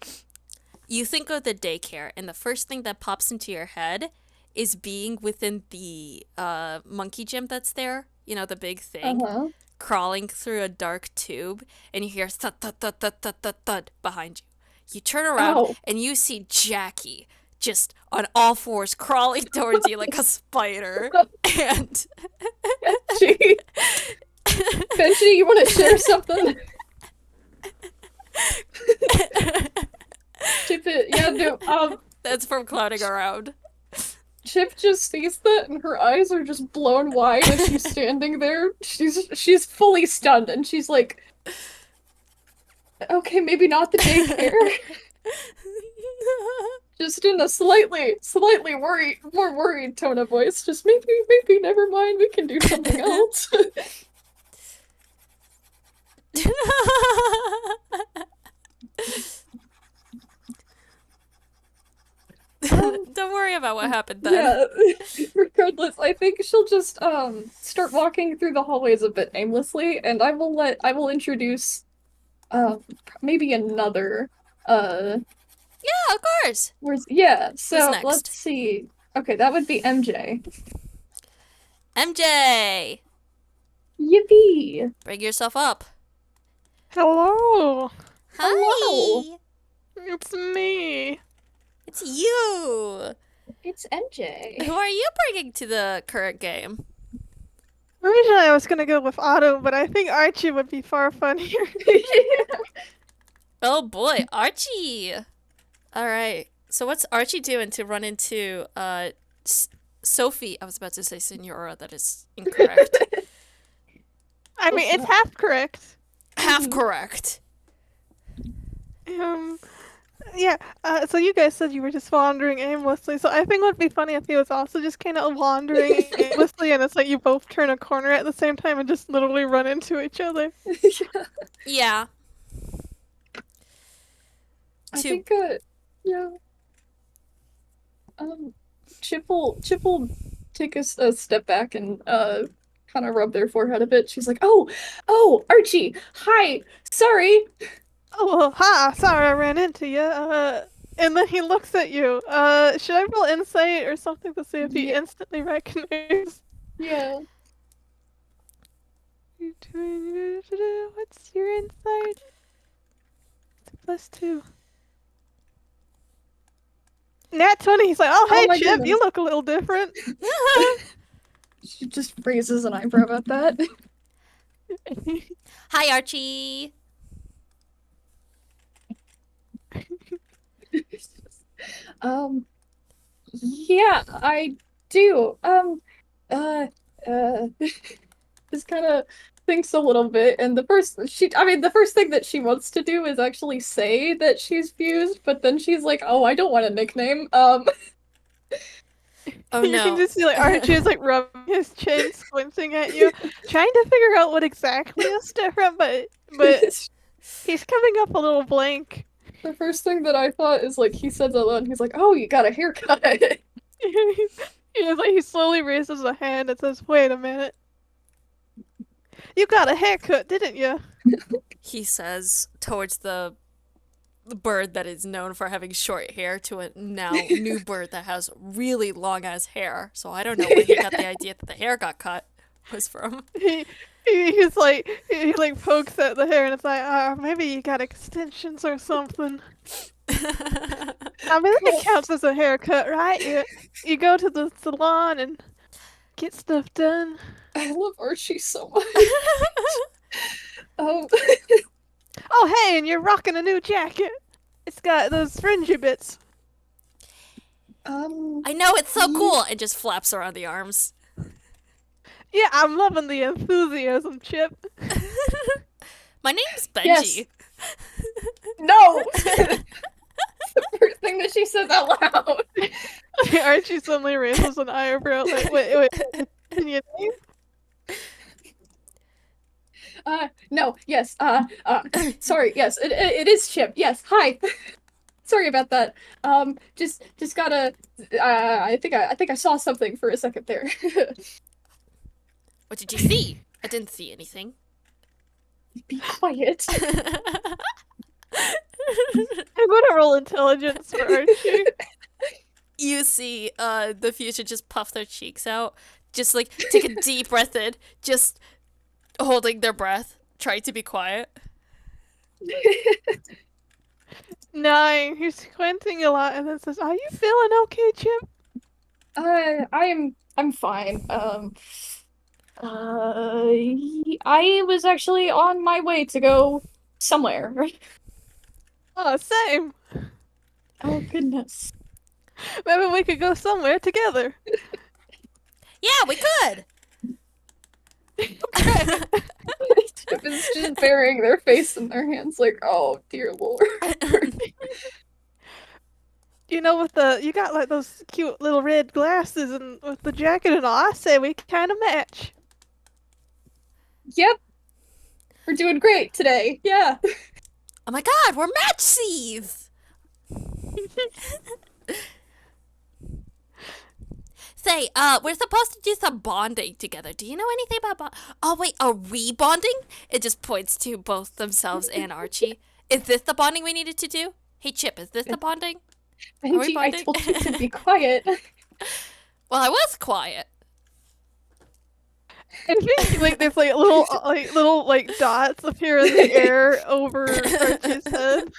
You think of the daycare, and the first thing that pops into your head is being within the monkey gym that's there. You know, the big thing. Uh-huh. Crawling through a dark tube, and you hear thud, thud, thud, thud, thud, thud, thud behind you. You turn around, Ow. and you see Jackie just on all fours, crawling towards you like a spider. And Benji, Benji, you want to share something? Chip it. Yeah, no. That's from clowning around. Chip just sees that, and her eyes are just blown wide as she's standing there. She's fully stunned, and she's like, "Okay, maybe not the daycare." Just in a slightly more worried tone of voice. Just maybe, never mind. We can do something else. Don't worry about what happened then. Yeah, regardless, I think she'll just start walking through the hallways a bit aimlessly, and I will introduce maybe another Yeah, of course. so next? let's see. Okay, that would be MJ. MJ, Yippee! bring yourself up. Hello, Hi. it's me. It's you. It's MJ. Who are you bringing to the current game? Originally, I was gonna go with Otto, but I think Archie would be far funnier. Oh boy, Archie. All right. So what's Archie doing to run into Sophie? I was about to say Senora. That is incorrect. I mean, it's half correct. Half correct. Yeah. So you guys said you were just wandering aimlessly. So I think it would be funny if he was also just kind of wandering aimlessly, and it's like you both turn a corner at the same time and just literally run into each other. Yeah. I think yeah. Chip will take a step back and kind of rub their forehead a bit. She's like, "Oh, Archie, hi, sorry." Oh, well, ha! Sorry, I ran into you. And then he looks at you. Should I roll insight or something to see if he instantly recognizes? Yeah. What's your insight? It's a +2. Nat 20. He's like, oh, hey, my Chip, goodness. you look a little different. She just raises an eyebrow at that. Hi, Archie. Yeah, I do. Just kind of thinks a little bit, and the first thing that she wants to do is actually say that she's fused, but then she's like, "Oh, I don't want a nickname." Oh You no. can just see like Archie is like rubbing his chin, squinting at you, trying to figure out what exactly is different, but he's coming up a little blank. The first thing that I thought is like he says it and he's like, "Oh, you got a haircut." He slowly raises a hand and says, "Wait a minute. You got a haircut, didn't you?" He says towards the bird that is known for having short hair to a now new bird that has really long ass hair. So I don't know where he got the idea that the hair got cut was from. He pokes at the hair and it's like, maybe you got extensions or something. I mean, that counts as a haircut, right? You go to the salon and get stuff done. I love Archie so much. Oh, hey, and you're rocking a new jacket. It's got those fringy bits. I know, it's so cool. It just flaps around the arms. Yeah, I'm loving the enthusiasm, Chip. My name's Benji. Yes. No! The first thing that she says out loud. Archie suddenly raises an eyebrow, like, wait, can you name? No, yes, sorry, yes, it is Chip, yes, hi. Sorry about that. Just gotta, I think I saw something for a second there. What did you see? I didn't see anything. Be quiet. I'm gonna roll intelligence for Archie. You see the future just puff their cheeks out, just like take a deep breath in, just holding their breath, trying to be quiet. 9. He's squinting a lot and then says, "Are you feeling okay, Chip?" I'm fine. I was actually on my way to go somewhere. Oh, same. Oh goodness. Maybe we could go somewhere together. Yeah, we could. Chip is just burying their face in their hands like, oh dear lord. You know, you got like those cute little red glasses and with the jacket and all. I say we kind of match. Yep. We're doing great today. Yeah. Oh my god, we're matchsies! Say, we're supposed to do some bonding together. Do you know anything about Oh wait, are we bonding? It just points to both themselves and Archie. Is this the bonding we needed to do? Hey Chip, is this the bonding? Benji, I bonding? told you to be quiet. Well, I was quiet. I think like there's like little dots appear in the air over Archie's head.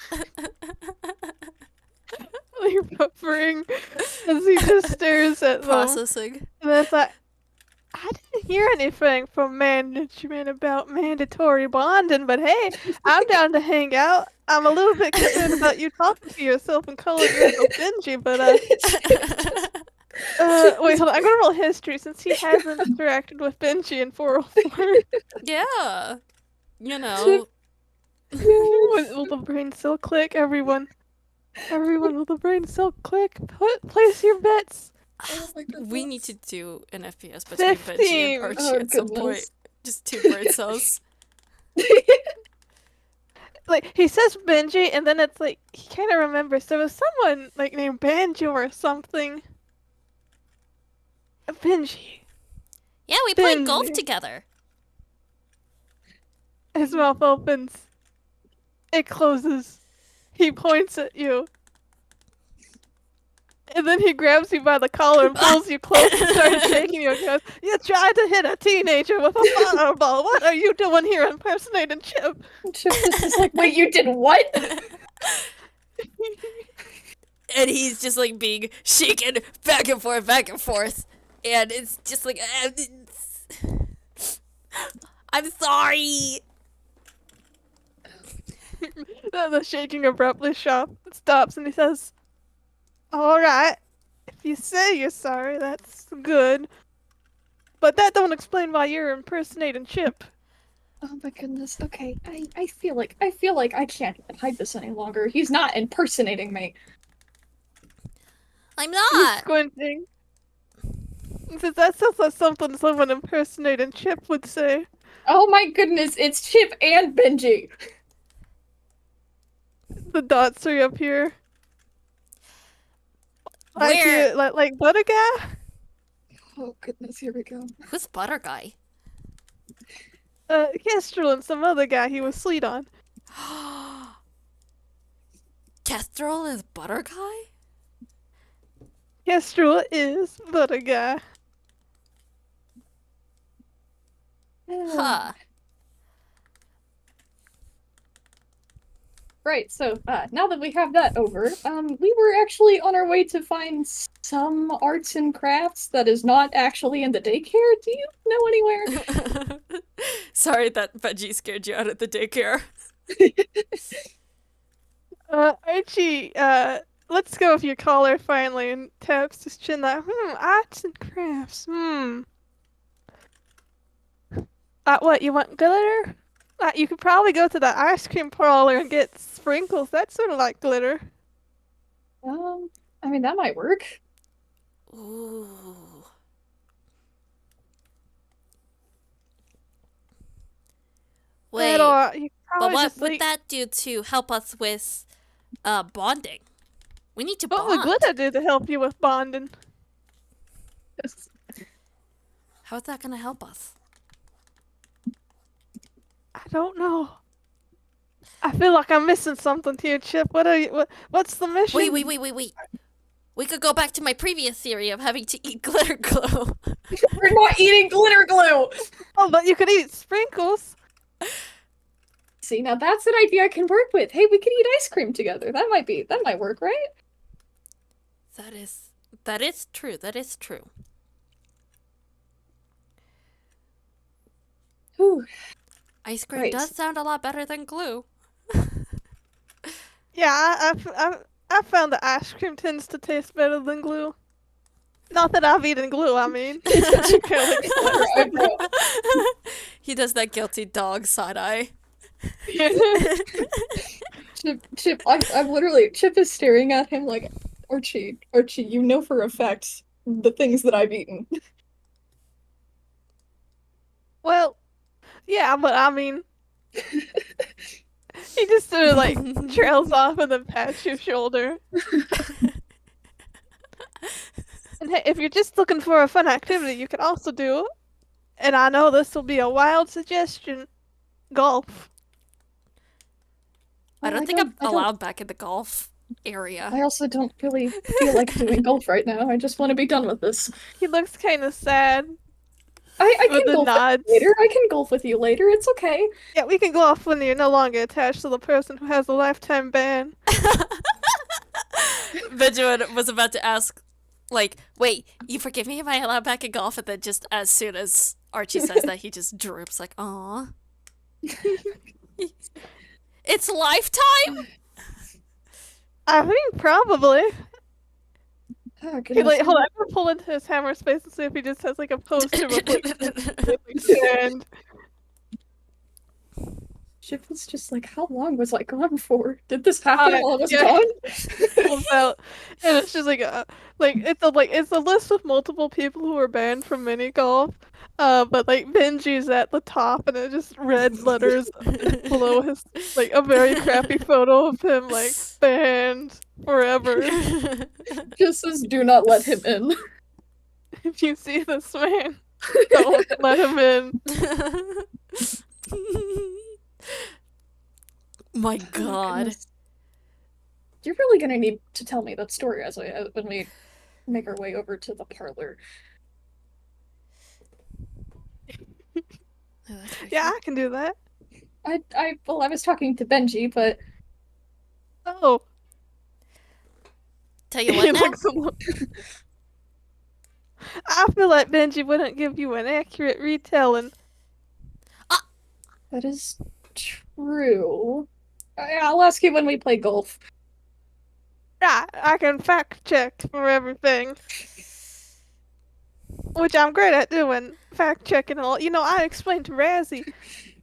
Like buffering as he just stares at them. Processing. And then it's like, I didn't hear anything from management about mandatory bonding, but hey, I'm down to hang out. I'm a little bit concerned about you talking to yourself and calling yourself Benji, but wait, hold on. I'm gonna roll history since he hasn't interacted with Benji in 404. Yeah. You know. Will the brain cell click? Everyone, will the brain cell click? Place your bets. Oh my goodness. We need to do an FPS between 15. Benji and Archie Oh, at some point. goodness. Just 2 brain cells. Like he says Benji, and then it's like he kind of remembers there was someone like named Banjo or something. Benji. Yeah, we played golf Benji. together. His mouth opens. It closes. He points at you. And then he grabs you by the collar and pulls you close and starts shaking you and goes, "You tried to hit a teenager with a fireball. What are you doing here impersonating Chip?" Chip is like, wait, you did what? And he's just like being shaken back and forth, back and forth. And it's just like, I'm sorry. The shaking abruptly stops and he says, "All right, if you say you're sorry, that's good. But that don't explain why you're impersonating Chip." Oh my goodness. Okay, I feel like I can't even hide this any longer. He's not impersonating me. I'm He's not. squinting. He says, "That sounds like something someone impersonating Chip would say." Oh my goodness, it's Chip and Benji. The dots are up here. Where? Like Butter Guy? Oh goodness, here we go. Who's Butter Guy? Kestrel and some other guy he was sweet on. Kestrel is Butter Guy? Kestrel is Butter Guy. Huh. Right, so now that we have that over, we were actually on our way to find some arts and crafts that is not actually in the daycare. Do you know anywhere? Sorry that Benji scared you out at the daycare. Archie, let's go with your collar finally, and taps his chin like, arts and crafts, what, you want glitter? You could probably go to the ice cream parlor and get sprinkles. That's sort of like glitter. I mean, that might work. Ooh. Wait, You but probably what just, would like, that do to help us with bonding? We need to what would bond. glitter do to help you with bonding? How is that gonna help us? I don't know. I feel like I'm missing something here, Chip. What's the mission? Wait. We could go back to my previous theory of having to eat glitter glue. We're not eating glitter glue! Oh, but you could eat sprinkles. See, now that's an idea I can work with. Hey, we can eat ice cream together. That might work, right? That is true. That is true. Whew. Ice cream Right. does sound a lot better than glue. Yeah, I found that ice cream tends to taste better than glue. Not that I've eaten glue, I mean. He does that guilty dog side eye. Chip, I'm literally, Chip is staring at him like, Archie, you know for a fact the things that I've eaten. Well, yeah, but I mean, he just sort of like trails off and then pats your shoulder. And hey, if you're just looking for a fun activity, you can also do, and I know this will be a wild suggestion, golf. I don't think I'm allowed back in the golf area. I also don't really feel like doing golf right now. I just want to be done with this. He looks kind of sad. I With can the golf nods. with you later. I can golf with you later. It's okay. Yeah, we can golf when you're no longer attached to the person who has a lifetime ban. Benjamin was about to ask, like, wait, you forgive me if I allow back in golf? And then just as soon as Archie says that, he just droops like, aw. It's lifetime? I think probably. Oh, Hey, goodness. like, hold on, I'm gonna pull into his hammer space and see if he just has like a poster of and Chip was just like, how long was I gone for? Did this happen while I was yeah. gone? pulls out, and it's just it's a list of multiple people who were banned from mini golf. But like Benji's at the top, and it just red letters below his like a very crappy photo of him like banned forever. Just says, do not let him in. If you see this man, don't let him in. My god. Goodness. You're really gonna need to tell me that story when we make our way over to the parlor. Oh, that's pretty Yeah, fun. I can do that. I was talking to Benji, but Oh, Tell you he what now? looks a little... I feel like Benji wouldn't give you an accurate retelling. that is true. I'll ask you when we play golf. Yeah, I can fact check for everything. Which I'm great at doing, fact checking and all. You know, I explained to Razzie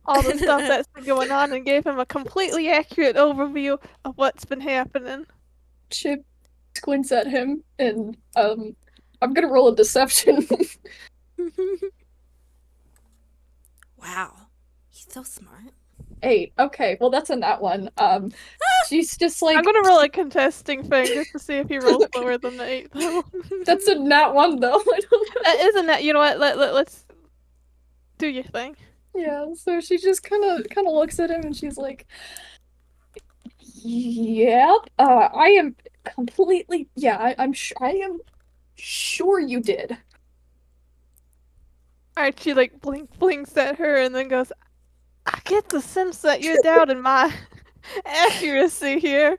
all the stuff that's been going on and gave him a completely accurate overview of what's been happening. Chip squints at him, and I'm gonna roll a deception. Wow. He's so smart. 8. Okay, well that's a nat one. She's just like, I'm gonna roll a contesting thing just to see if he rolls lower than the 8 though. that's a nat one though. I don't know. Isn't that, you know what, let's do your thing. Yeah, so she just kind of looks at him and she's like, "Yep, I am completely, yeah, I am sure you did." Archie like blinks at her and then goes, I get the sense that you're doubting my accuracy here.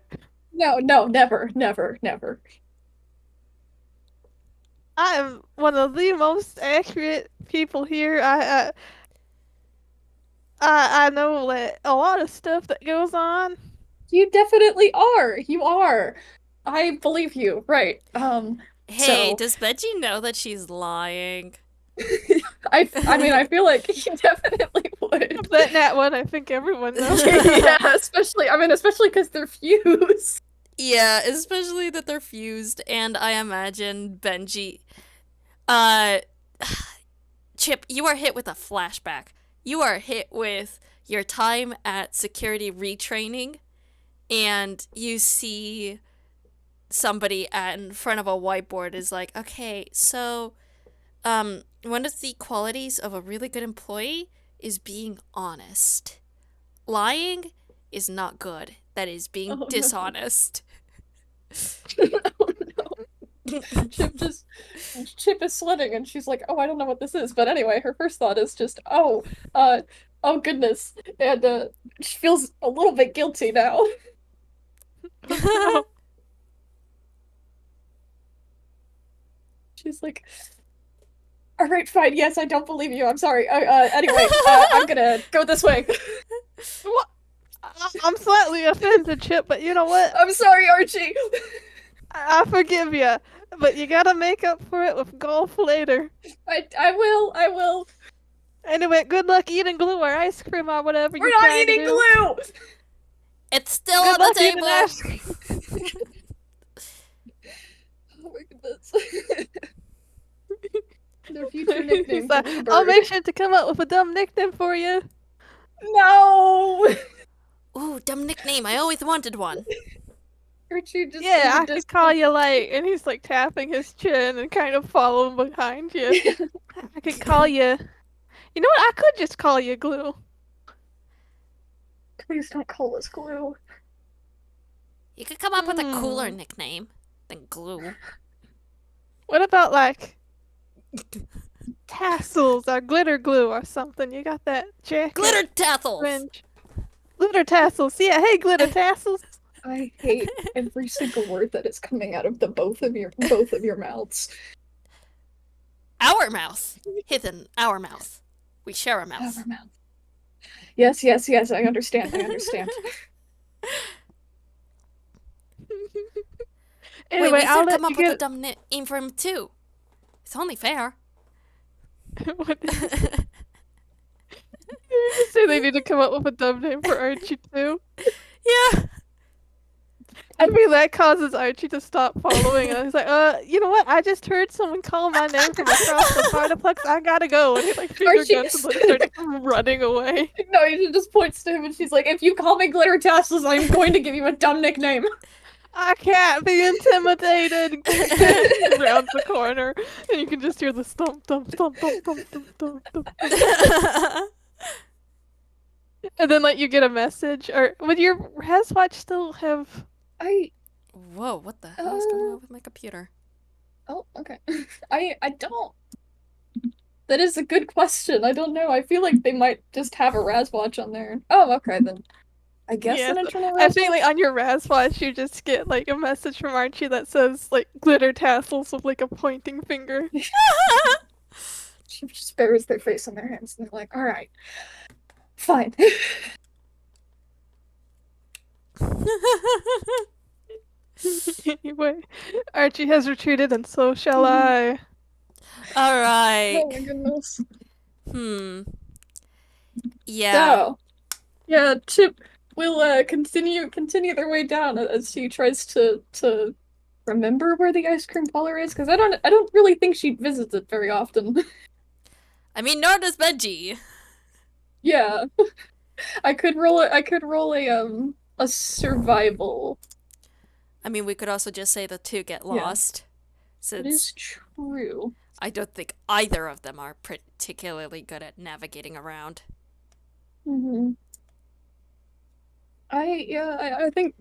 No, never. I am one of the most accurate people here. I know like, a lot of stuff that goes on. You definitely are. You are. I believe you. Right. Hey, So- does Benji know that she's lying? I mean, I feel like he definitely would. That nat one, I think everyone knows. Yeah, especially because they're fused. Yeah, especially that they're fused, and I imagine Benji. Chip, you are hit with a flashback. You are hit with your time at security retraining, and you see somebody in front of a whiteboard is like, okay, so, one of the qualities of a really good employee is being honest. Lying is not good. That is being Oh, no. dishonest. Oh no. Chip is sweating and she's like, "Oh, I don't know what this is." But anyway, her first thought is just, "Oh, Oh goodness. And she feels a little bit guilty now. No. She's like, all right, fine. Yes, I don't believe you. I'm sorry. Anyway, I'm gonna go this way. What? I'm slightly offended, Chip, but you know what? I'm sorry, Archie. I forgive you, but you gotta make up for it with golf later. I will. Anyway, good luck eating glue or ice cream or whatever We're you're not trying to eating do. glue! It's still Good on the luck eating table. ice cream. Oh my goodness. Their future nickname, He's like, Glue I'll Bird. make sure to come up with a dumb nickname for you. No! Ooh, dumb nickname. I always wanted one. Archie just Yeah, in I the could call you like, and he's like tapping his chin and kind of following behind you. distance. I could call you. You know what? I could just call you Glue. Please don't call us Glue. You could come up with a cooler Hmm. nickname than Glue. What about like tassels or glitter glue or something? You got that jacket? Glitter tassels. Fringe. Glitter tassels. Yeah, hey, glitter tassels. I hate every single word that is coming out of the both of your mouths. Our mouth. Hidden our mouth. We share a mouth. Our mouth. Yes, yes, yes, I understand, I understand. Anyway, Wait, we I'll should let come you up with a get. dumb name for him too. It's only fair. What did you just say they need to come up with a dumb name for Archie too? Yeah. I mean, that causes Archie to stop following, and he's like, you know what? I just heard someone call my name from across the Partyplex. I gotta go. And he like finger Archie- guns and like started running away. No, she just points to him and she's like, if you call me Glitter Tassels, I'm going to give you a dumb nickname. I can't be intimidated. Around the corner, and you can just hear the stomp, stomp, stomp, stomp, stomp, stomp, stomp, stomp. And then like you get a message, or would your Res Watch still have? Whoa, what the hell is going on with my computer? Oh, okay. I don't. That is a good question. I don't know. I feel like they might just have a Razwatch on there. Oh, okay then. I guess Yeah, an internal I think like Razwatch? on your Res Watch you just get like a message from Archie that says like glitter tassels with like a pointing finger. She just buries their face in their hands and they're like, alright. Fine. Anyway, Archie has retreated, and so shall I. All right. Oh my goodness. Yeah. So, yeah, Chip will continue their way down as she tries to remember where the ice cream parlor is, because I don't really think she visits it very often. I mean, nor does Benji. Yeah. I could roll a survival. I mean, we could also just say the two get Yeah. lost. It Since is true. I don't think either of them are particularly good at navigating around. Mm-hmm. I think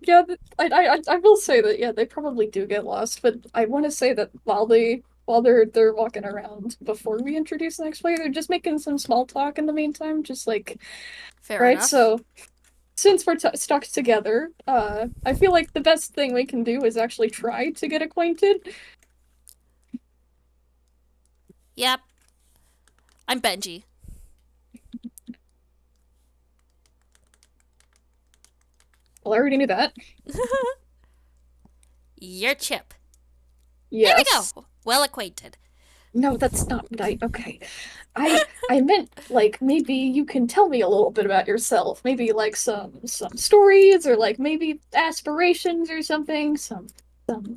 I will say that yeah, they probably do get lost, but I want to say that while they're walking around before we introduce the next player, they're just making some small talk in the meantime, just like Fair right. enough. So since we're stuck together, I feel like the best thing we can do is actually try to get acquainted. Yep. I'm Benji. Well, I already knew that. You're Chip. Yes. There we go. Well acquainted. No, that's not right. Okay. I meant like maybe you can tell me a little bit about yourself. Maybe like some stories or like maybe aspirations or something. Some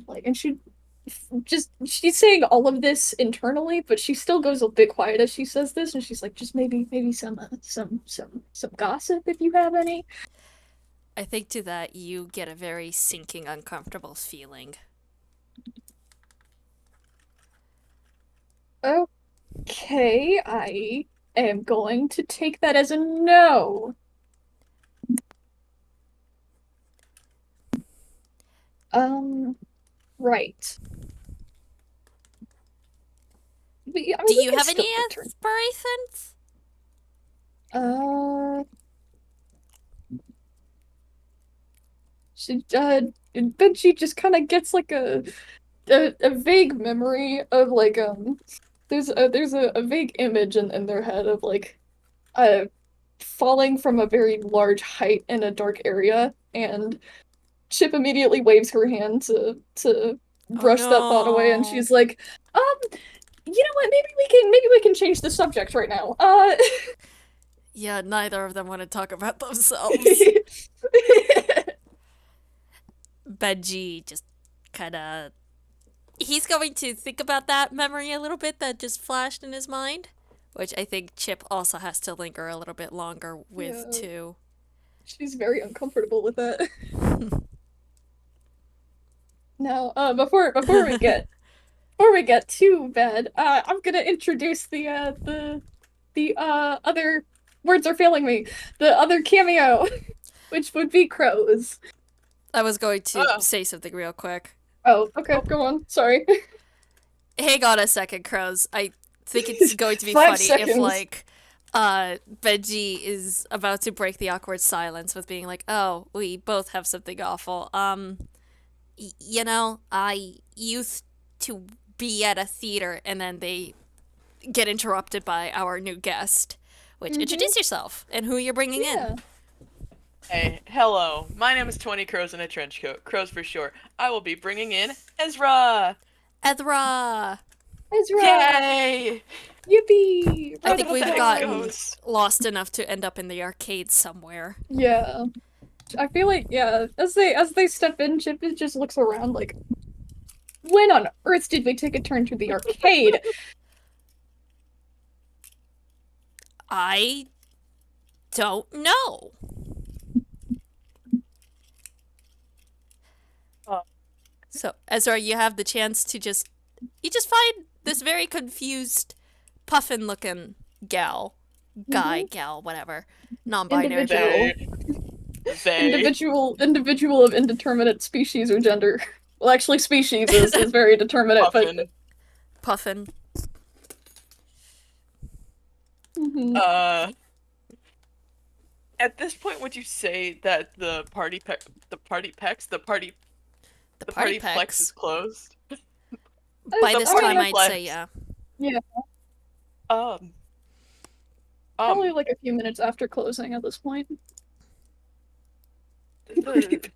like and she's saying all of this internally, but she still goes a bit quiet as she says this and she's like just maybe some gossip if you have any. I think to that you get a very sinking, uncomfortable feeling. Okay, I am going to take that as a no. Right. Do you have any aspirations? Uh, Benji just kind of gets like a vague memory of like there's a vague image in their head of like uh falling from a very large height in a dark area, and Chip immediately waves her hand to Oh brush that thought away, and no. she's like, you know what, maybe we can change the subject right now. Yeah, neither of them want to talk about themselves. Benji just kind of. He's going to think about that memory a little bit that just flashed in his mind, which I think Chip also has to linger a little bit longer with, Yeah. too. She's very uncomfortable with that. Now, before we get too bad, I'm gonna introduce the other words are failing me. The other cameo, which would be Crows. I was going to Oh. say something real quick. Oh, okay, go on. Sorry. Hang on a second, Crows. I think it's going to be 5 funny seconds. if, like, Benji is about to break the awkward silence with being like, "Oh, we both have something awful. You know, I used to be at a theater, and then they get interrupted by our new guest. Which, introduce yourself and who you're bringing Yeah. in." Hey, hello. My name is 20 Crows in a Trench Coat. Crows for short. I will be bringing in Ezra. Ezra! Ezra! Yay! Yippee! I think Round we've of gotten applause. lost enough to end up in the arcade somewhere. Yeah. I feel like, yeah, as they step in, Chip just looks around like, when on earth did we take a turn to the arcade? I don't know. So, Ezra, you have the chance to you just find this very confused, puffin-looking guy, gal, whatever, non-binary Individual. girl. They. Individual of indeterminate species or gender. Well, actually, species is very determinate, Puffin. Puffin. but At this point, would you say that the Partyplex is closed? By The this time, I'd Partyplex. say yeah. probably like a few minutes after closing at this point. The,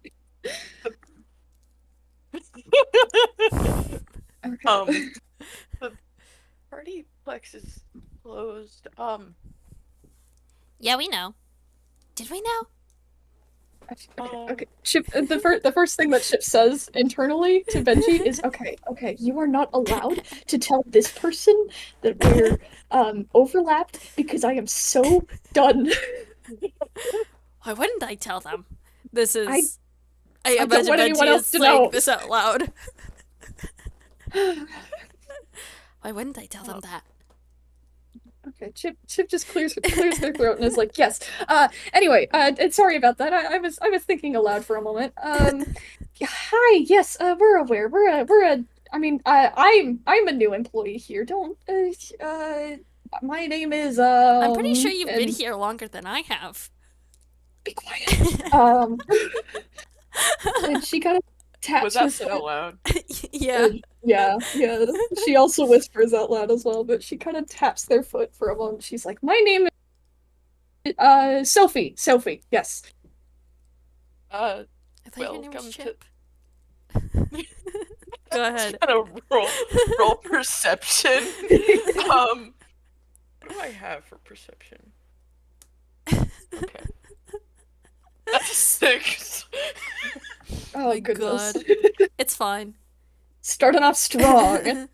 Okay. the Partyplex is closed. Yeah, we know. Did we know? Okay. Chip, the first thing that Chip says internally to Benji is, okay, you are not allowed to tell this person that we're overlapped because I am so done. Why wouldn't I tell them? This is. I don't imagine want anyone Benji else is to saying know. this out loud. Why wouldn't I tell them that? Okay, Chip just clears their throat and is like, yes. Anyway, sorry about that. I was thinking aloud for a moment. Hi, yes, we're aware. I'm a new employee here. Don't my name is I'm pretty sure you've been and- here longer than I have. Be quiet. And she kind of taps Was that her said foot. out loud? Yeah. Yeah. She also whispers out loud as well, but she kind of taps their foot for a moment. She's like, "My name is Sophie. Sophie. Yes." I thought your name Welcome was to. Chip. Go ahead. Kind of roll perception. What do I have for perception? Okay. That's a 6. Oh My goodness. God. It's fine. Starting off strong.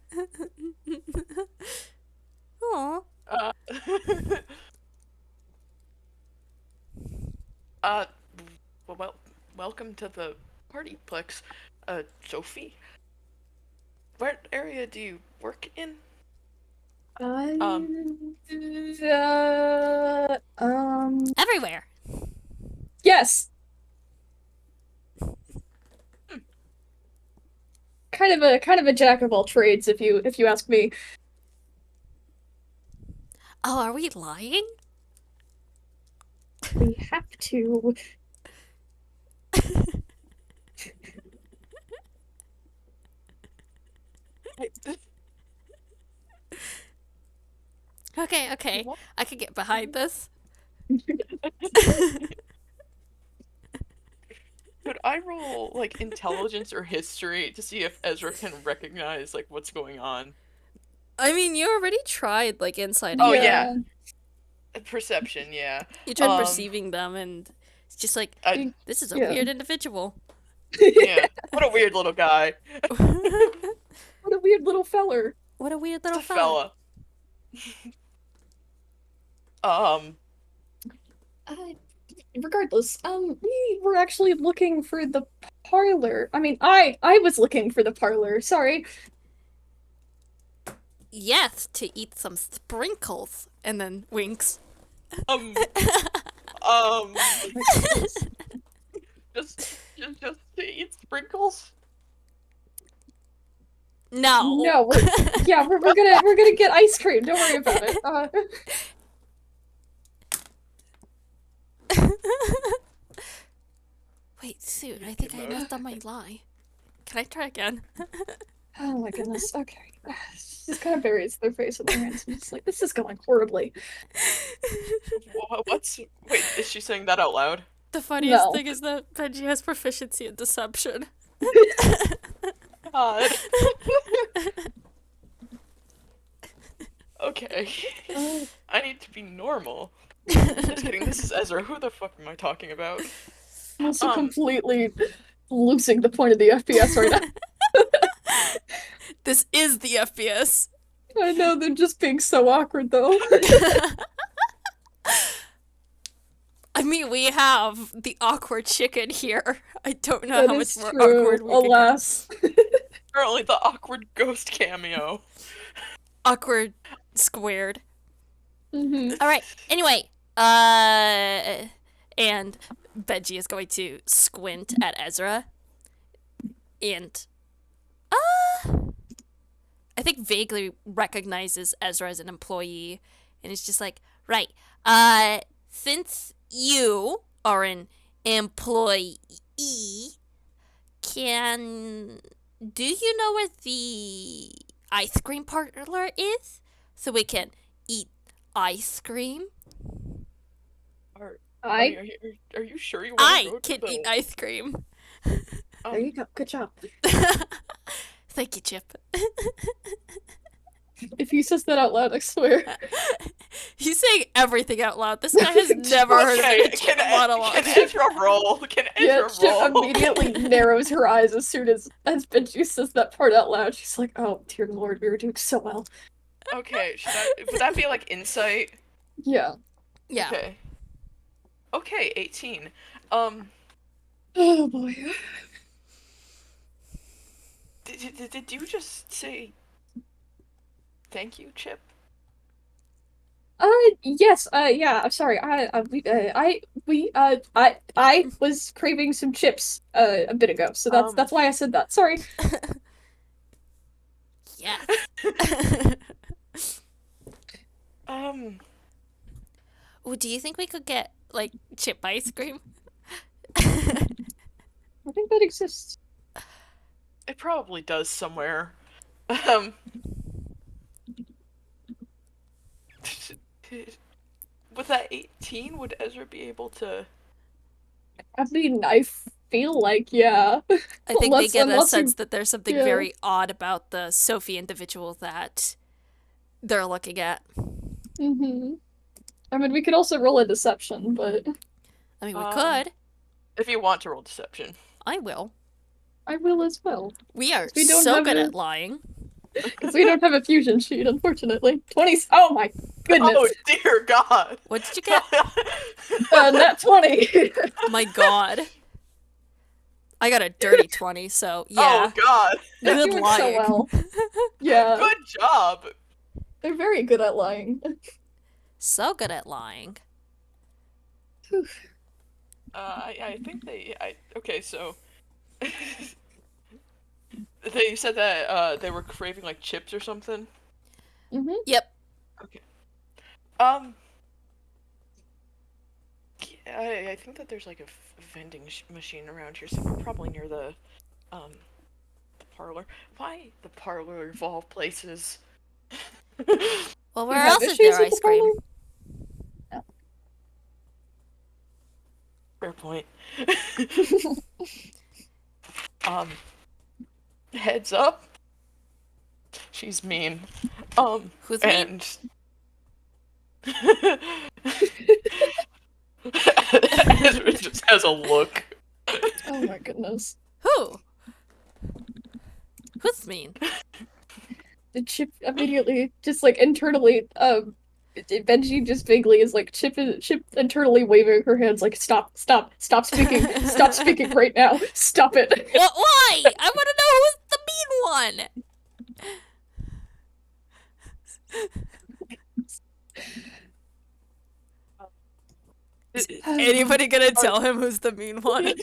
Aw. Well, welcome to the Partyplex, Sophie. What area do you work in? Everywhere. Yes. Kind of a jack of all trades, if you ask me. Oh, are we lying? We have to. Okay. What? I could get behind this. Could I roll like intelligence or history to see if Ezra can recognize like what's going on? I mean, you already tried like inside Oh here. yeah, perception. Yeah. You tried perceiving them, and it's just like this is a Yeah. weird individual. Yeah. What a weird little guy. What a weird little feller. What a weird It's little a fella. Uh, regardless, we were actually looking for the parlor. I mean, I was looking for the parlor. Sorry. Yes, to eat some sprinkles, and then winks. um, just to eat sprinkles. No. No, we're gonna get ice cream. Don't worry about it. Wait, soon. I think I messed up my lie. Can I try again? Oh my goodness. Okay. Just kind of buries their face in their hands. I'm just like, this is going horribly. Wait, is she saying that out loud? The funniest No. thing is that Benji has proficiency in deception. God. Okay. I need to be normal. Just kidding, this is Ezra. Who the fuck am I talking about? I'm also completely losing the point of the FPS right now. This is the FPS. I know, they're just being so awkward though. I mean, we have the awkward chicken here. I don't know That how is much more true. awkward we can Alas. Currently the awkward ghost cameo. Awkward squared. Mm-hmm. All right. Anyway, and Benji is going to squint at Ezra, and I think vaguely recognizes Ezra as an employee, and is just like, right. Since you are an employee, do you know where the ice cream parlor is, so we can eat ice cream? Are you sure you want to I go to can the... eat ice cream. There you go. Good job. Thank you, Chip. If he says that out loud, I swear. He's saying everything out loud. This guy has never heard of Okay, a monologue. can Ezra roll? Can Yeah, Ezra Chip roll? immediately narrows her eyes as soon as Benji says that part out loud. She's like, oh, dear lord, we were doing so well. Okay, would that be like insight? Yeah. Yeah. Okay. Okay, 18. Oh boy. Did you just say thank you, Chip? Yes, yeah, I'm sorry. I was craving some chips, a bit ago, so that's why I said that. Sorry. Yeah. Ooh, do you think we could get, like, chip ice cream? I think that exists. It probably does somewhere. With that 18, would Ezra be able to... I mean, I feel like, yeah. I think they Unless- get a unless sense you- that there's something yeah. very odd about the Sophie individual that they're looking at. Mm-hmm. I mean, we could also roll a deception, but I mean, we could. If you want to roll deception. I will. I will as well. We are We don't so have good a- at lying. Because we don't have a fusion sheet, unfortunately. 20. Oh my goodness. Oh dear God! What did you get? Nat 20. My God. I got a dirty 20, so yeah. Oh God! They're Good doing lying. so well. Yeah, Good job. they're very good at lying. So good at lying. I think okay, so they said that they were craving like chips or something. Mm-hmm. Yep. Okay. I think that there's like a vending machine around here somewhere, probably near the parlor. Why the parlor of all places? Well, You where have else is issues there with the ice cream? Fair point. Heads up. She's mean. Who's mean? And Ezra just has a look. Oh my goodness. Who? Who's mean? The Chip immediately, just like internally, Benji just vaguely is like Chip internally waving her hands like stop speaking right now, stop it. What? Why? I want to know who's the mean one. Anybody gonna tell him who's the mean one?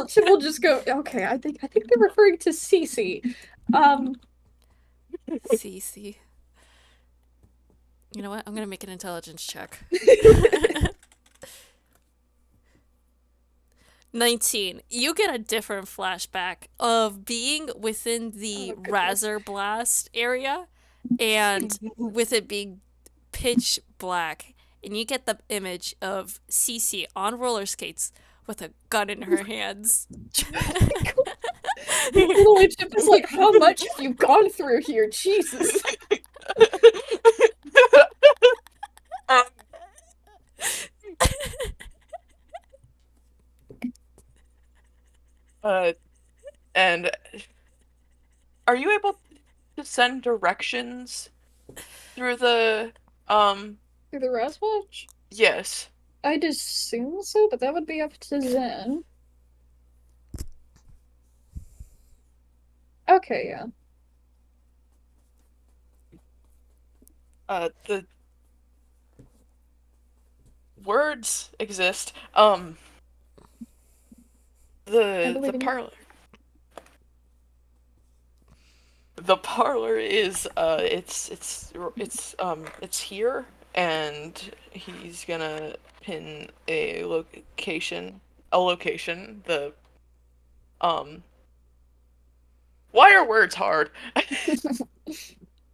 Chip will just go. Okay, I think they're referring to Cici. Cici. You know what? I'm gonna make an intelligence check. 19. You get a different flashback of being within the Oh, goodness. Razor Blast area and with it being pitch black. And you get the image of Cici on roller skates with a gun in her hands. Literally, Chip is like, how much have you gone through here? Jesus. And are you able to send directions through the Through the Razwatch? yes. I'd assume so, but that would be up to Zen. Okay, yeah. The words exist. I The believe in you. parlor. The parlor is it's here, and he's gonna pin a location. The why are words hard?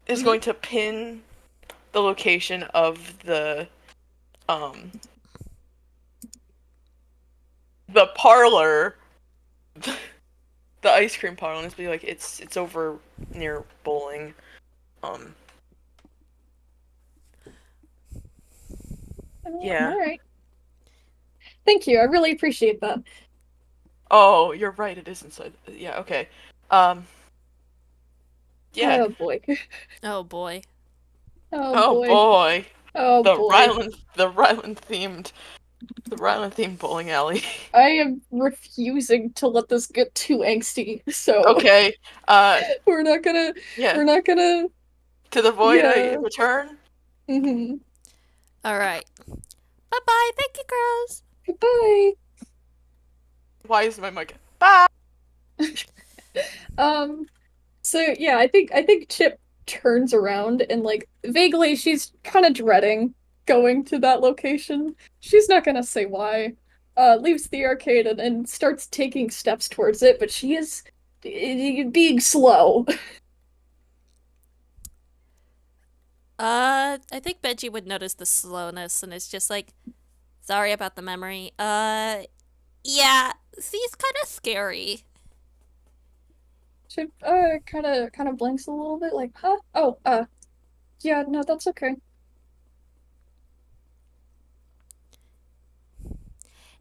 Is going to pin the location of the parlor, the ice cream parlor, and it's be like it's over near bowling. Yeah. All right. Thank you. I really appreciate that. Oh, you're right. It is inside. Yeah. Okay. Yeah. Oh boy. Oh boy. Oh Oh boy. boy. Oh The boy. Ryland themed bowling alley. I am refusing to let this get too angsty. So Okay. we're not gonna. Yeah. We're not gonna. To the void I Yeah. return. Mm-hmm. All right. Bye-bye. Thank you, girls. Goodbye. Why is my mic? Bye. So yeah, I think Chip turns around and like vaguely she's kind of dreading going to that location. She's not gonna say why. Leaves the arcade and starts taking steps towards it, but she is being slow. I think Benji would notice the slowness and it's just like, sorry about the memory. Yeah, she's kind of scary. Chip kind of blinks a little bit like, "Huh? Oh, yeah, no, that's okay."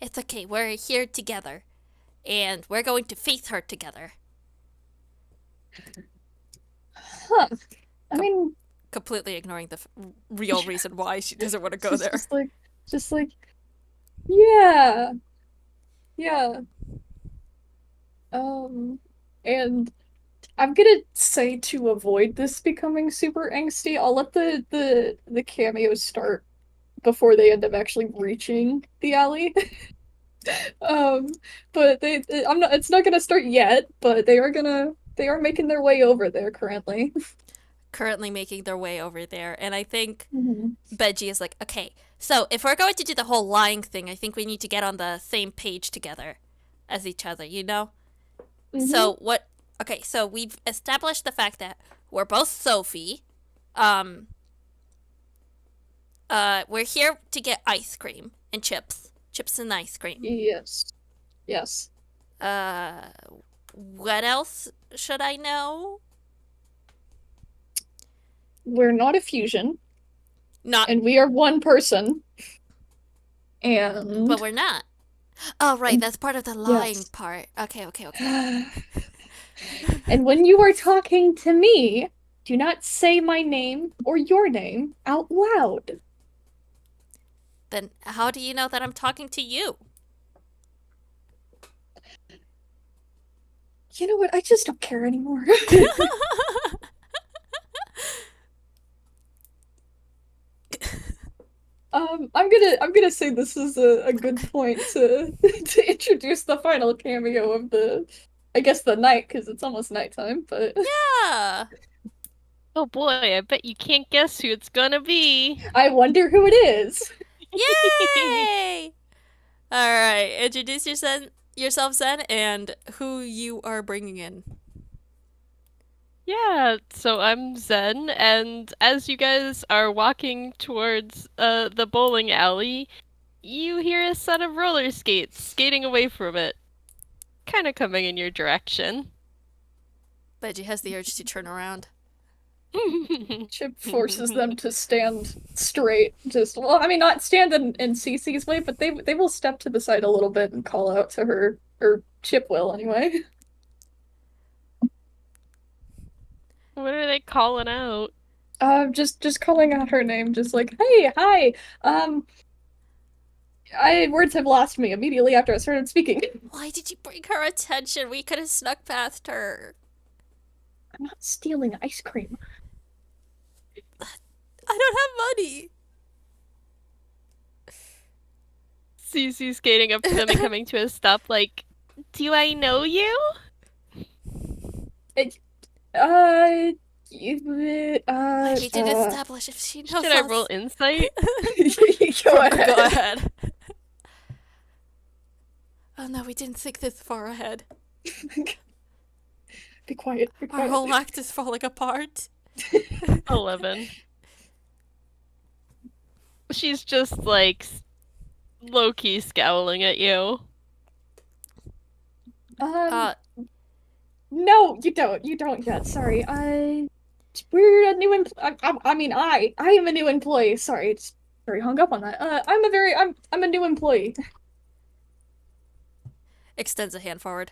It's okay, we're here together. And we're going to face her together. Huh. I mean, Completely ignoring the real reason why she doesn't want to go she's there. just like, yeah. Yeah. And I'm gonna say to avoid this becoming super angsty, I'll let the cameos start before they end up actually reaching the alley. But it's not gonna start yet, but they are making their way over there currently. Currently making their way over there. And I think Mhm. Benji is like, okay, So, if we're going to do the whole lying thing, I think we need to get on the same page together as each other, you know? So, what. Okay, so we've established the fact that we're both Sophie. We're here to get ice cream and chips. Chips and ice cream. Yes. Yes. What else should I know? We're not a fusion, Not. and we are one person. And But we're not. Oh, right, that's part of the lying Yes. part. Okay. and when you are talking to me, do not say my name or your name out loud. Then how do you know that I'm talking to you? You know what? I just don't care anymore. I'm gonna say this is a good point to to introduce the final cameo of I guess the night, because it's almost nighttime, but Yeah. Oh boy, I bet you can't guess who it's gonna be. I wonder who it is. Yay! All right, introduce yourself, Zen, and who you are bringing in. Yeah, so I'm Zen, and as you guys are walking towards the bowling alley, you hear a set of roller skates skating away from it. Kind of coming in your direction. Benji has the urge to turn around. Chip forces them to stand straight. Well, I mean, not stand in Cici's way, but they will step to the side a little bit and call out to her, or Chip will anyway. What are they calling out? Just calling out her name, just like, hey, hi, words have lost me immediately after I started speaking. Why did you bring her attention? We could have snuck past her. I'm not stealing ice cream. I don't have money. Cici skating up to them and coming to a stop like, do I know you? We We need to establish if she knows Should I us. roll insight? Go ahead. Go ahead. Oh no, we didn't think this far ahead. Be quiet. Be Our quiet. whole act is falling apart. 11. She's just like low-key scowling at you. No, you don't. You don't yet. Sorry. We're a new I am a new employee. Sorry, it's very hung up on that. I'm a new employee. Extends a hand forward.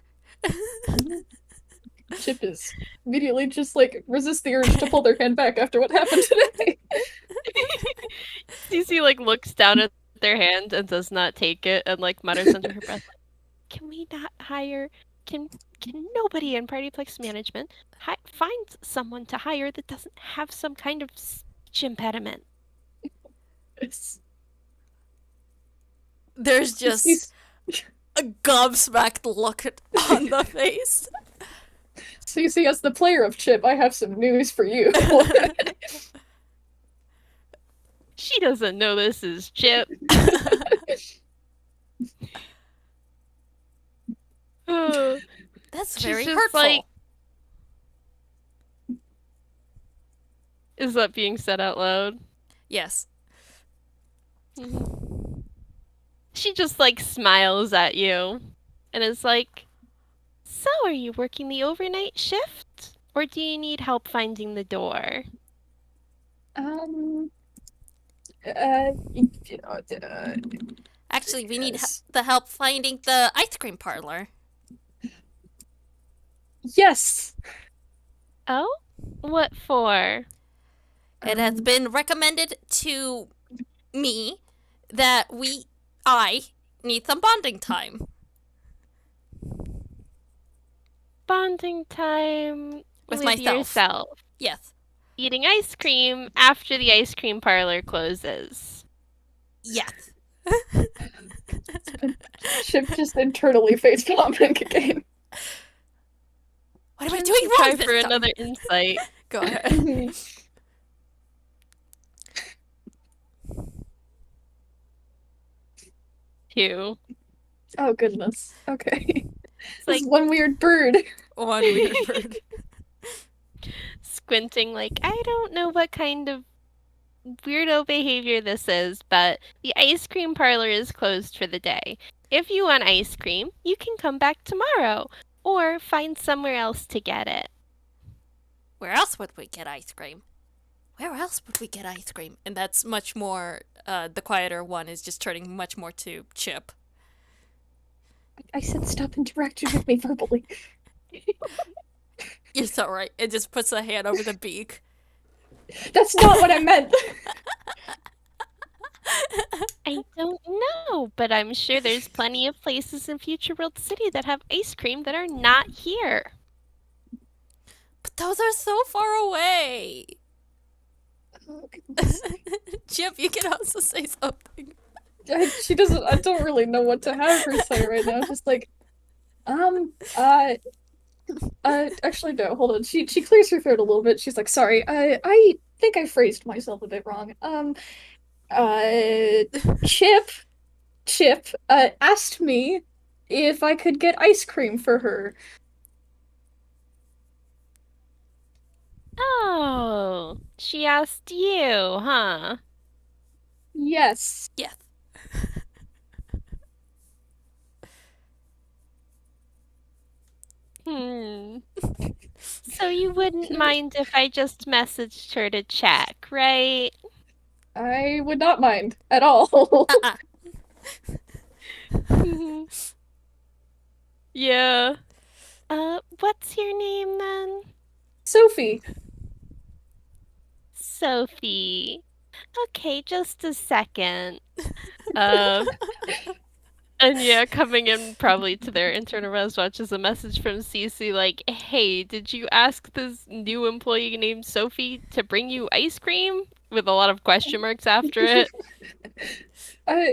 Chip is immediately just like resist the urge to pull their hand back after what happened today. Cici like looks down at their hand and does not take it and like mutters under her breath, "Can we not hire? Can nobody in Partyplex management find someone to hire that doesn't have some kind of speech impediment?" There's just a gobsmacked look on the face. Cici, as the player of Chip, I have some news for you. She doesn't know this is Chip. That's She's very just hurtful. like- Is that being said out loud? Yes. She just like smiles at you and is like, "So are you working the overnight shift? Or do you need help finding the door?" Actually, we need Yes. the help finding the ice cream parlor. Yes. Oh? What for? It has been recommended to me that I need some bonding time. Bonding time With myself. yourself. Yes. Eating ice cream after the ice cream parlor closes. Yes. Chip just internally face bombing again. What am I doing Try wrong this for time? another insight. Go ahead. too. Oh goodness. Okay. It's This like is one weird bird. One weird bird. squinting like, I don't know what kind of weirdo behavior this is, but the ice cream parlor is closed for the day. If you want ice cream, you can come back tomorrow or find somewhere else to get it. Where else would we get ice cream? Where else would we get ice cream? And that's much more, the quieter one is just turning much more to Chip. I said stop interacting with me verbally. You're so right. It just puts a hand over the beak. That's not what I meant. I don't know, but I'm sure there's plenty of places in Future World City that have ice cream that are not here. But those are so far away. Oh, goodness. Chip, you can also say something. She doesn't. I don't really know what to have her say right now. Just like, actually no. Hold on. She clears her throat a little bit. She's like, sorry. I think I phrased myself a bit wrong. Chip asked me if I could get ice cream for her. Oh, she asked you, huh? Yes. Yes. So you wouldn't mind if I just messaged her to check, right? I would not mind at all. Yeah. What's your name then? Sophie. Sophie. Okay, just a second. And yeah, coming in probably to their internal res watch is a message from Cici like, hey, did you ask this new employee named Sophie to bring you ice cream? With a lot of question marks after it.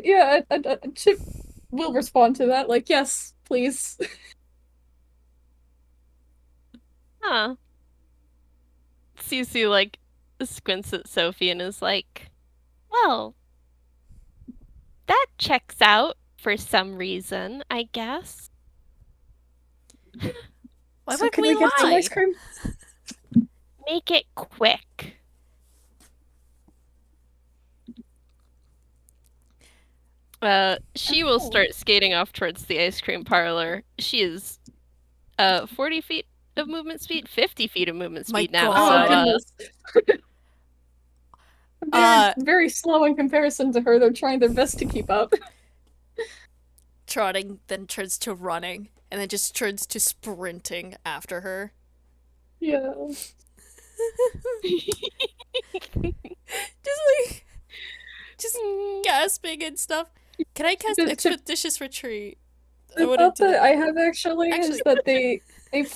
Yeah, Chip will respond to that, like, yes, please. Huh. Cici like squints at Sophie and is like, well, that checks out for some reason, I guess. Why So would can we we get some lie? ice cream? Make it quick. She will start skating off towards the ice cream parlor. She is 40 feet of movement speed, 50 feet of movement My speed now. Oh, God. goodness. They're very slow in comparison to her. They're trying their best to keep up. Trotting, then turns to running, and then just turns to sprinting after her. Yeah. Just gasping and stuff. Can I cast Chip- Expeditious Retreat? I The wouldn't thought do that that. I have actually is that they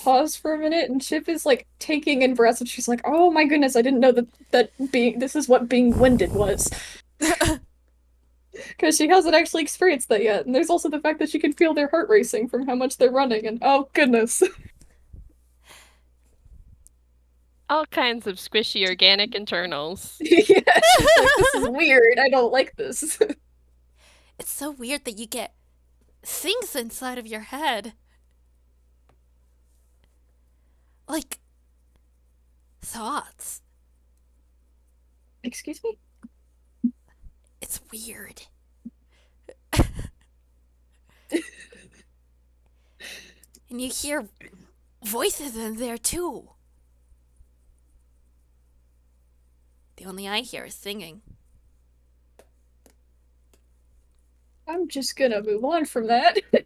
pause for a minute and Chip is like taking in breaths and she's like, oh my goodness, I didn't know that this is what being winded was. Because she hasn't actually experienced that yet. And there's also the fact that she can feel their heart racing from how much they're running, and oh goodness. All kinds of squishy organic internals. Yeah, she's like, this is weird. I don't like this. It's so weird that you get things inside of your head. Like thoughts. Excuse me? It's weird. And you hear voices in there too. The only I hear is singing. I'm just gonna move on from that. Why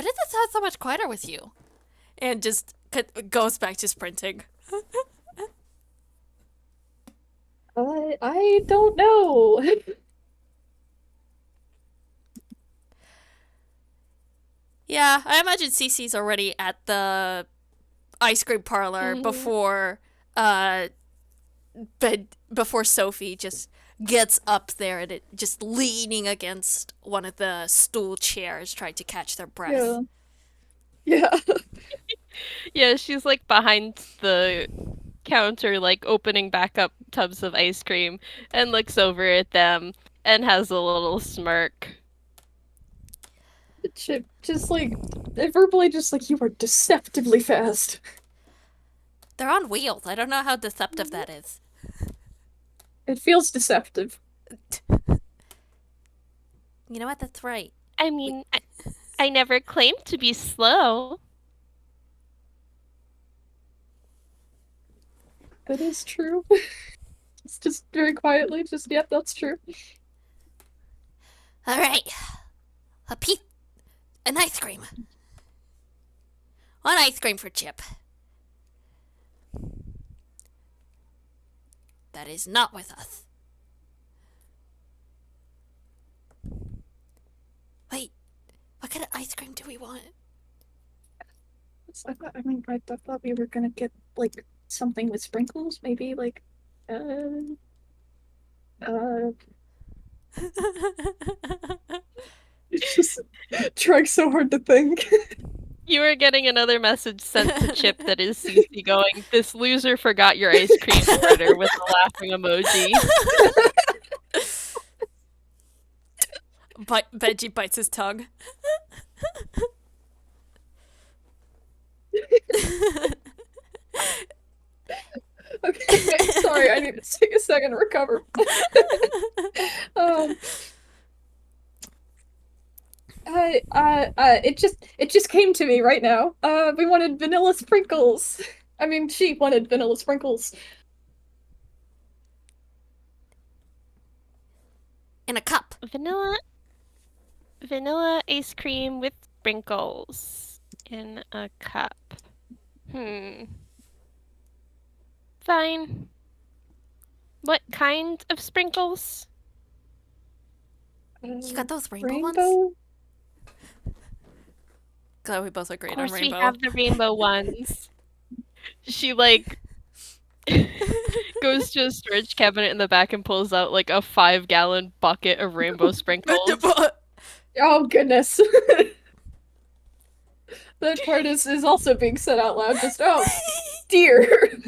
does it sound so much quieter with you? And just goes back to sprinting. I don't know. Yeah, I imagine Cece's already at the ice cream parlor before before Sophie just gets up there and it just leaning against one of the stool chairs trying to catch their breath. Yeah. Yeah, she's like behind the counter, like opening back up tubs of ice cream and looks over at them and has a little smirk. Chip just like verbally just like you are deceptively fast. They're on wheels. I don't know how deceptive that is. It feels deceptive. You know what? That's right. I mean, I never claimed to be slow. That is true. It's just very quietly, just yep, that's true. All right. An ice cream. One ice cream for Chip. That is not with us. Wait, what kind of ice cream do we want? I thought we were gonna get like something with sprinkles, maybe like it's just trying so hard to think. You are getting another message sent to Chip that is Cici going, "This loser forgot your ice cream order," with a laughing emoji. Benji bites his tongue. Okay, sorry, I need to take a second to recover. It just came to me right now. We wanted vanilla sprinkles. I mean, she wanted vanilla sprinkles. In a cup. Vanilla ice cream with sprinkles in a cup. Fine. What kind of sprinkles? You got those rainbow ones? Rainbow? Glad we both agreed Of on course, rainbow. we have the rainbow ones. She like goes to a storage cabinet in the back and pulls out like a 5-gallon bucket of rainbow sprinkles. Oh goodness. That part is also being said out loud. Just oh dear.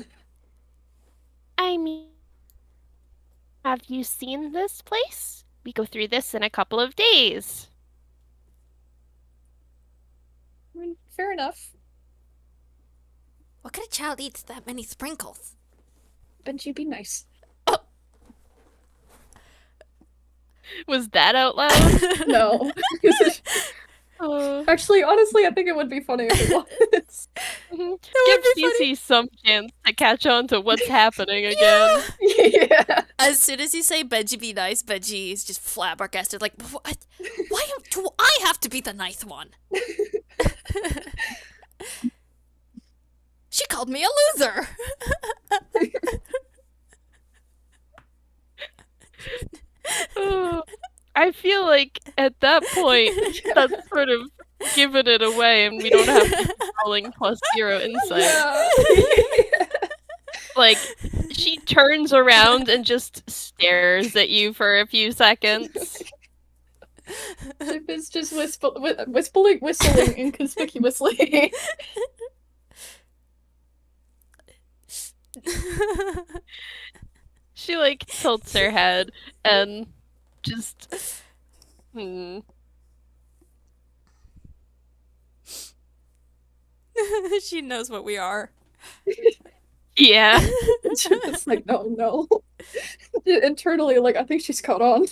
I mean, have you seen this place? We go through this in a couple of days. I mean, fair enough. What kind of child eats that many sprinkles? Benji, be nice. Was that out loud? No. Actually, honestly, I think it would be funny if it was. Give Cici some chance to catch on to what's happening again. Yeah. As soon as you say Benji be nice, Benji is just flabbergasted. Like, what? Why do I have to be the nice one? She called me a loser. I feel like at that point, that's sort of given it away, and we don't have to be rolling +0 insight. Yeah. Like, she turns around and just stares at you for a few seconds. Chip is just whistling inconspicuously. She like tilts her head and just She knows what we are. Yeah. It's like no. Internally, like I think she's caught on.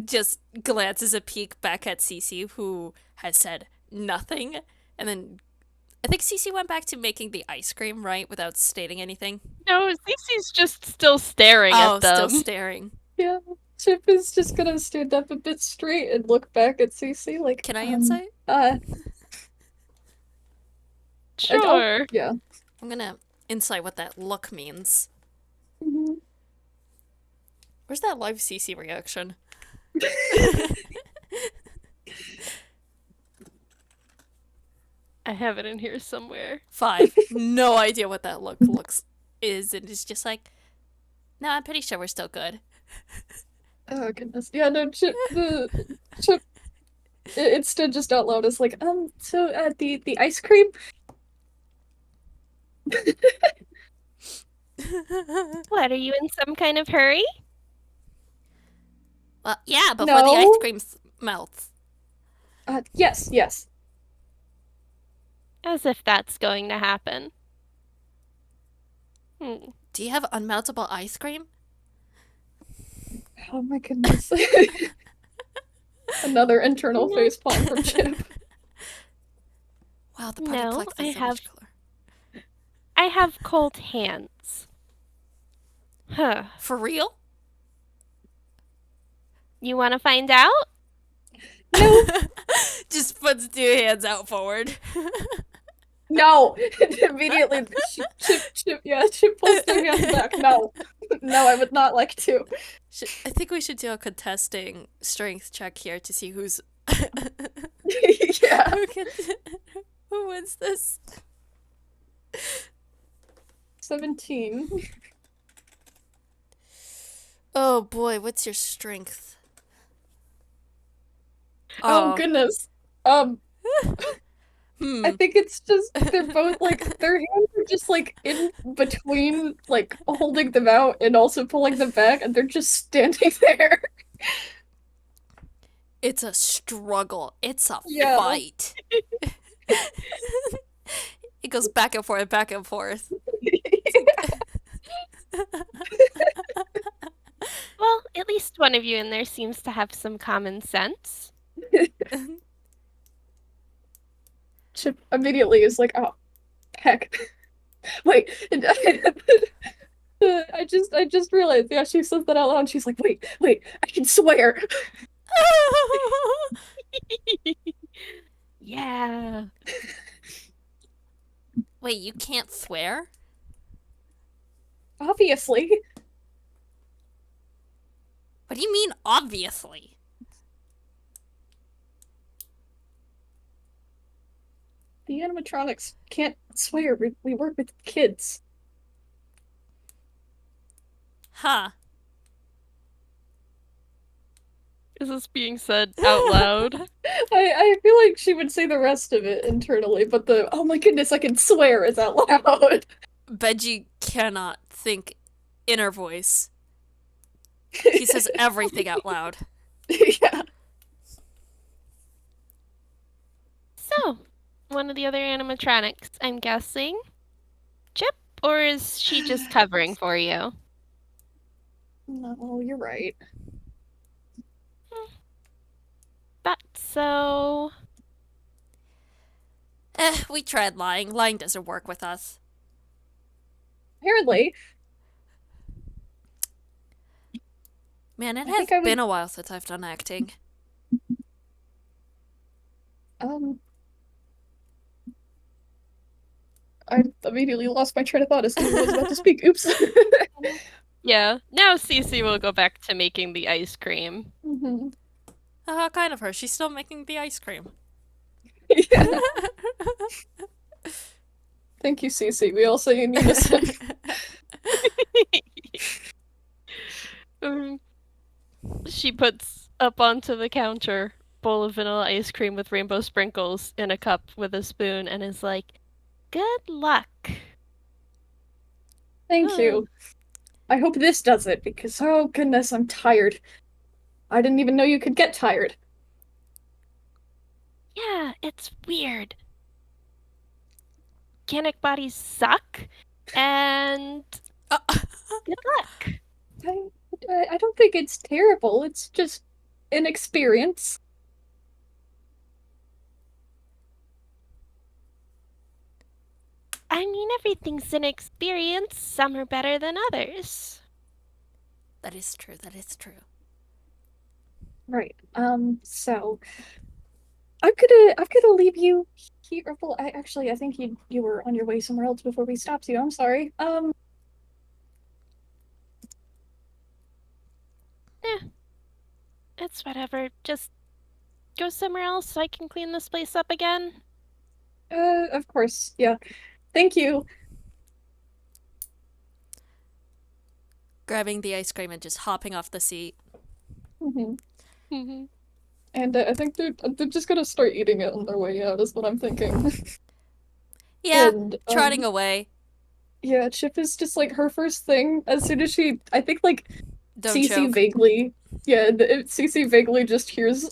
Just glances a peek back at Cici, who has said nothing, and then I think Cici went back to making the ice cream, right, without stating anything. No, Cici's just still staring at them. Still staring. Yeah. Chip is just gonna stand up a bit straight and look back at Cici like Can I insight? Sure. Yeah. I'm gonna insight what that look means. Mm-hmm. Where's that live Cici reaction? I have it in here somewhere. 5. No idea what that looks is, and it's just like, no, I'm pretty sure we're still good. Oh goodness. Yeah, no, Chip instead just out loud is like, the ice cream? What, are you in some kind of hurry? Well, yeah, before the ice No. cream melts. Yes. As if that's going to happen. Hmm. Do you have unmeltable ice cream? Oh my goodness. Another internal No. facepalm from Chip. Wow, the No, Partyplex I is so have- much cooler. I have cold hands. Huh. For real? You want to find out? No. Just puts 2 hands out forward. No. Immediately, Chip pulls their hands back. No. No, I would not like to. I think we should do a contesting strength check here to see who's Yeah. who wins this. 17. Oh boy, what's your strength? Oh goodness. I think it's just they're both like their hands are just like in between, like holding them out and also pulling them back, and they're just standing there. It's a struggle. It's a Yeah. fight. It goes back and forth, back and forth. Well, at least one of you in there seems to have some common sense. Chip immediately is like, oh, heck. Wait. I just realized, yeah, she says that out loud, and she's like, wait, I can swear. Yeah. Wait, you can't swear? Obviously. What do you mean, obviously? The animatronics can't swear. We work with kids. Huh. Is this being said out loud? I feel like she would say the rest of it internally, but the oh my goodness, I can swear is out loud. Benji cannot think inner voice. He says everything out loud. Yeah. So, one of the other animatronics, I'm guessing. Chip, or is she just covering for you? No, you're right. That's so. We tried lying. Lying doesn't work with us. Apparently. Man, it I has think I would- been a while since I've done acting. I immediately lost my train of thought as soon as I was about to speak. Oops. Yeah, now Cici will go back to making the ice cream. Mhm. How kind of her. She's still making the ice cream. Yeah. Thank you, Cici. We all say in unison. She puts up onto the counter bowl of vanilla ice cream with rainbow sprinkles in a cup with a spoon and is like, "Good luck." Thank you. I hope this does it, because oh goodness, I'm tired. I didn't even know you could get tired. Yeah, it's weird. Mechanic bodies suck, and good luck. I don't think it's terrible. It's just an experience. I mean, everything's an experience. Some are better than others. That is true. That is true. Right. So I'm gonna leave you here. Well, I think you were on your way somewhere else before we stopped you. I'm sorry. It's whatever. Just go somewhere else so I can clean this place up again. Of course. Yeah. Thank you. Grabbing the ice cream and just hopping off the seat. Mm-hmm. And I think they're just gonna start eating it on their way out, is what I'm thinking. Yeah, And, trotting away. Yeah, Chip is just like her first thing. As soon as I think like Don't Cici choke. vaguely, yeah, Cici vaguely just hears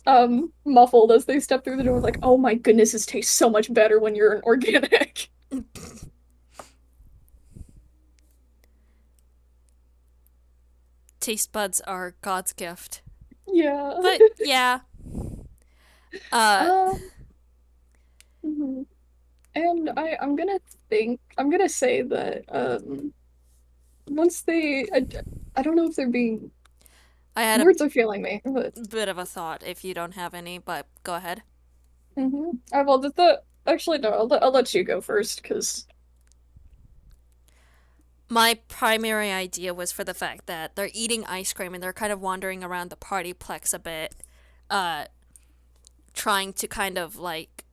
muffled as they step through the door, like, oh my goodness, this tastes so much better when you're an organic. Taste buds are God's gift. Yeah. But yeah. Um, mhm. And I'm gonna say that once I don't know if they're being I had words are failing me, but a bit of a thought if you don't have any, but go ahead. I will the actually no, I'll let you go first because My primary idea was for the fact that they're eating ice cream and they're kind of wandering around the partyplex a bit, uh, trying to kind of like.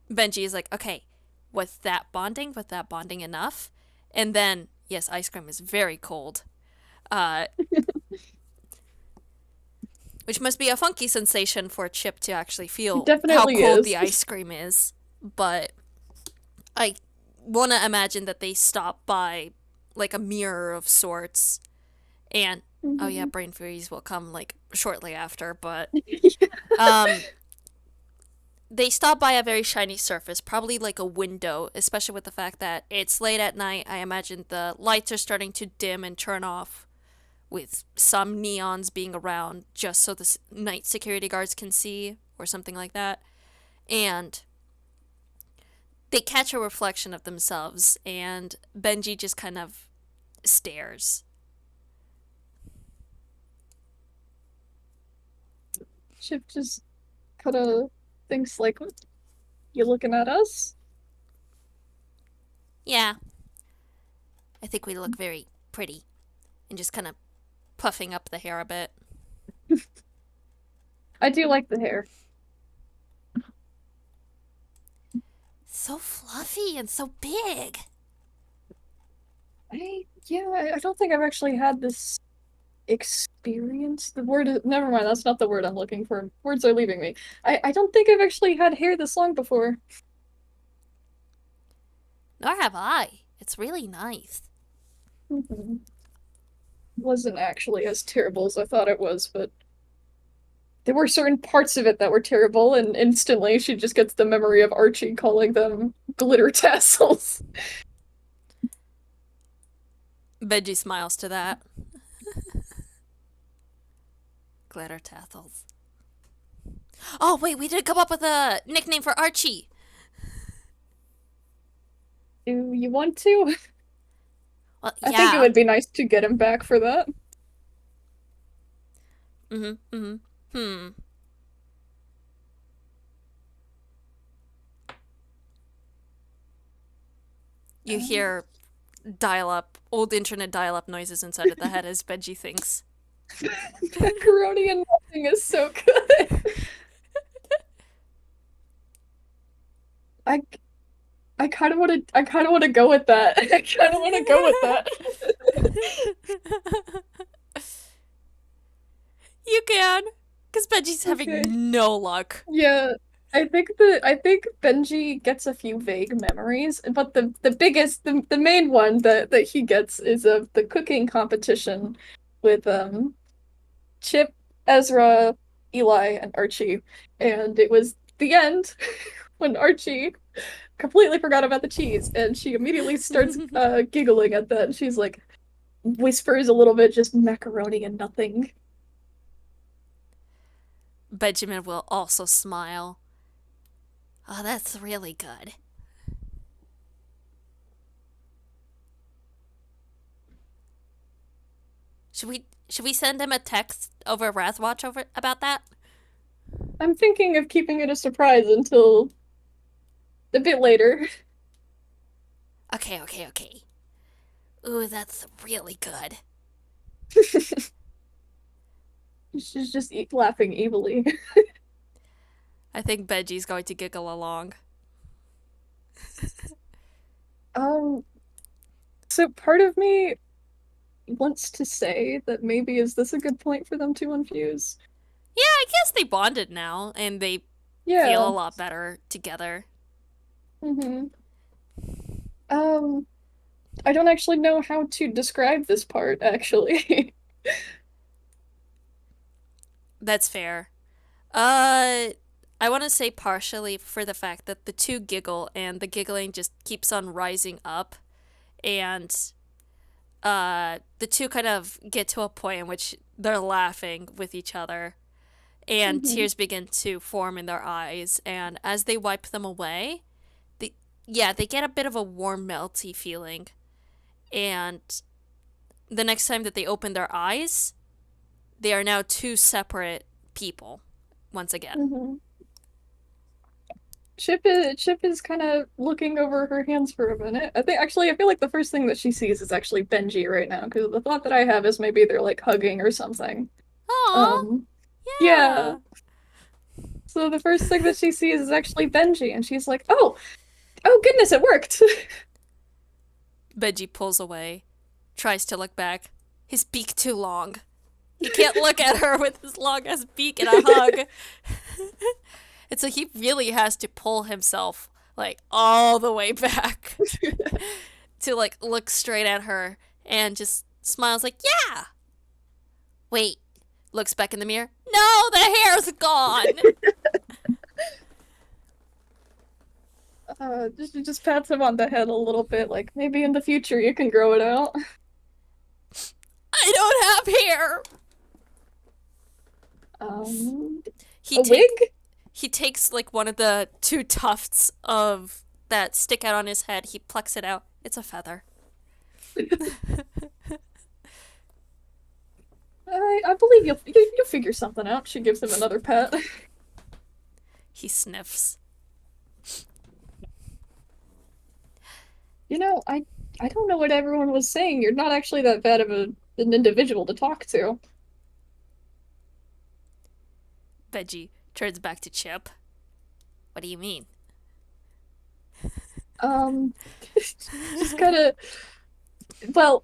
Benji is like, okay, was that bonding? Was that bonding enough? And then, yes, ice cream is very cold. Uh, which must be a funky sensation for Chip to actually it feel how definitely cold the is. ice cream is. But I want to imagine that they stop by like a mirror of sorts. And, oh yeah, brain freeze will come like shortly after. But um, they stop by a very shiny surface, probably like a window, especially with the fact that it's late at night. I imagine the lights are starting to dim and turn off, with some neons being around just so the night security guards can see or something like that. And they catch a reflection of themselves, and Benji just kind of stares. Chip just kind of thinks like, you looking at us? Yeah, I think we look very pretty, and just kind of puffing up the hair a bit. I do like the hair. So fluffy and so big. I don't think I've actually had this experience. The word never mind, that's not the word I'm looking for. Words are leaving me. I don't think I've actually had hair this long before. Nor have I. It's really nice. Wasn't actually as terrible as I thought it was, but there were certain parts of it that were terrible, and instantly she just gets the memory of Archie calling them glitter tassels. Benji smiles to that. Glitter tassels. Oh, wait, we didn't come up with a nickname for Archie. Do you want to? Well, I think it yeah. would be nice to get him back for that. Hmm. You hear old internet dial-up noises inside of the head as Benji thinks. Macaroni and nothing is so good. I I kind of want to go with that. I kind of want to go with that. You can, because Benji's having Okay. no luck. Yeah, I think Benji gets a few vague memories, but the main one that he gets is of the cooking competition with Chip, Ezra, Eli, and Archie, and it was the end when Archie completely forgot about the cheese, and she immediately starts giggling at that. And she's like, whispers a little bit, just macaroni and nothing. Benjamin will also smile. Oh, that's really good. Should we send him a text over Wrathwatch over about that? I'm thinking of keeping it a surprise until a bit later. Okay. Ooh, that's really good. She's just laughing evilly. I think Benji's going to giggle along. So part of me wants to say that maybe is this a good point for them to unfuse? Yeah, I guess they bonded now, and they Yeah. feel a lot better together. Mm-hmm. I don't actually know how to describe this part, actually. That's fair. I want to say partially for the fact that the two giggle and the giggling just keeps on rising up, and the two kind of get to a point in which they're laughing with each other, and Mhm. tears begin to form in their eyes, and as they wipe them away, they get a bit of a warm, melty feeling, and the next time that they open their eyes, they are now two separate people once again. Mhm. Chip is kind of looking over her hands for a minute. I feel like the first thing that she sees is actually Benji right now, because the thought that I have is maybe they're like hugging or something. Aw, Um, yeah. yeah. So the first thing that she sees is actually Benji, and she's like, oh goodness, it worked. Benji pulls away, tries to look back. His beak too long. He can't look at her with his long ass beak in a hug. It's like he really has to pull himself like all the way back to like look straight at her and just smiles like, "Yeah." Wait, looks back in the mirror. No, the hair's gone. Just pats him on the head a little bit, like maybe in the future you can grow it out. I don't have hair. He A wig? He takes like one of the two tufts of that stick out on his head. He plucks it out. It's a feather. I believe you'll figure something out. She gives him another pat. He sniffs. You know, I don't know what everyone was saying. You're not actually that bad of an individual to talk to. Benji turns back to Chip. What do you mean? Just kind of. Well,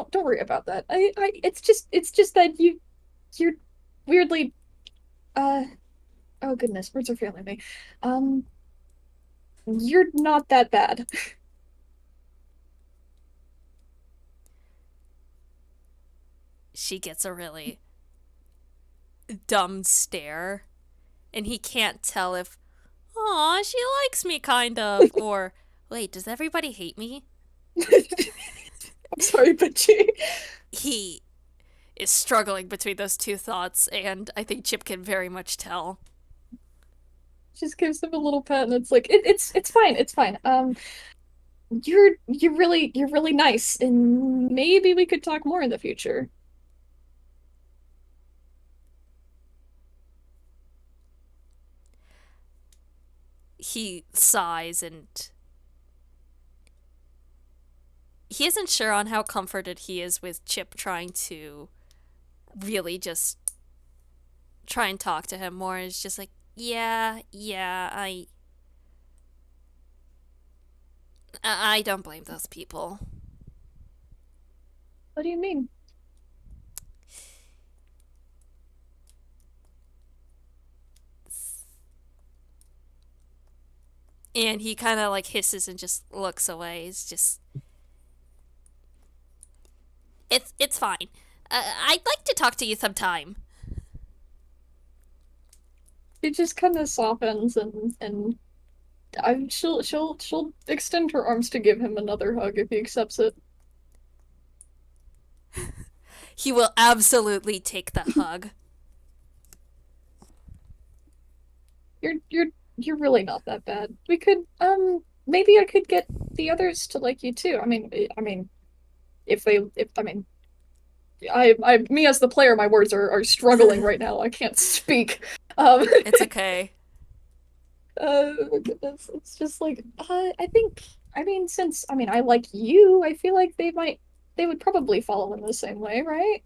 don't worry about that. It's just that you're weirdly, oh goodness, words are failing me. Um, you're not that bad. She gets a really dumb stare, and he can't tell if, aw, she likes me, kind of, or, wait, does everybody hate me? I'm sorry, Benji. He is struggling between those two thoughts, and I think Chip can very much tell. Just gives him a little pat, and it's like it's fine, it's fine. You're really nice, and maybe we could talk more in the future. He sighs and he isn't sure on how comforted he is with Chip trying to really just try and talk to him more. It's just like, yeah, I don't blame those people. What do you mean? And he kind of like hisses and just looks away. It's fine. I'd like to talk to you sometime. She just kind of softens and she'll extend her arms to give him another hug if he accepts it. He will absolutely take the hug. You're really not that bad. We could maybe I could get the others to like you too. I mean if I mean I me as the player, my words are struggling right now. I can't speak. It's okay. It's just like since I like you, I feel like they would probably follow in the same way, right?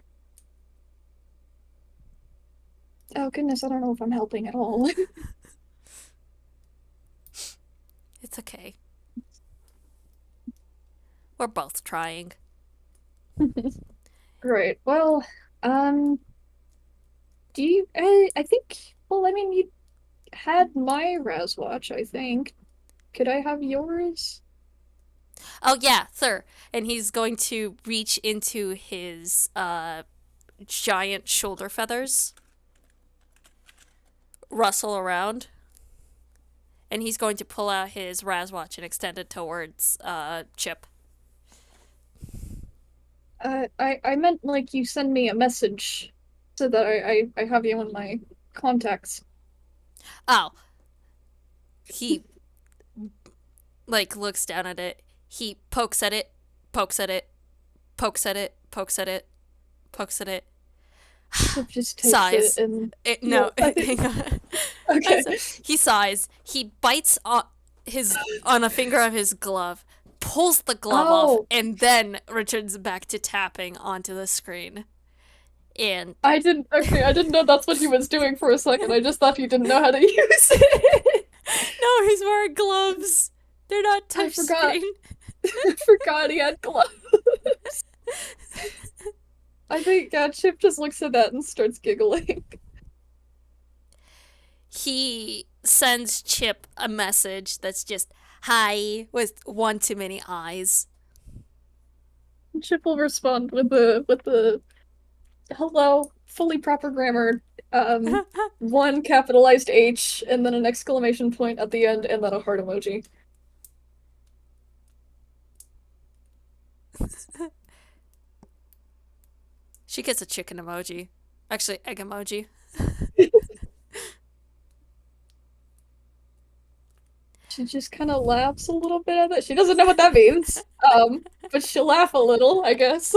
Oh goodness, I don't know if I'm helping at all. It's okay. We're both trying. Great. Well, do you I think well, I mean you had my Razwatch, I think. could I have yours? Oh yeah, sir. And he's going to reach into his giant shoulder feathers, rustle around, and he's going to pull out his Razwatch and extend it towards Chip. I meant like you send me a message so that I have you in my contacts. Oh. He like looks down at it. He pokes at it, pokes at it, pokes at it, pokes at it, pokes at it. Chip just takes Sighs. it and No, Yeah, hang on. okay. He sighs. He bites on a finger of his glove, pulls the glove off, Oh. and then returns back to tapping onto the screen. And I didn't know that's what he was doing for a second. I just thought he didn't know how to use it. no, he's wearing gloves. They're not I touch forgot. screen. I forgot he had gloves. I think Chip just looks at that and starts giggling. He sends Chip a message that's just hi with one too many eyes. Chip will respond with the hello, fully proper grammar, one capitalized H, and then an exclamation point at the end, and then a heart emoji. She gets a chicken emoji. Actually, egg emoji. She just kind of laughs a little bit at it. She doesn't know what that means, but she'll laugh a little, I guess.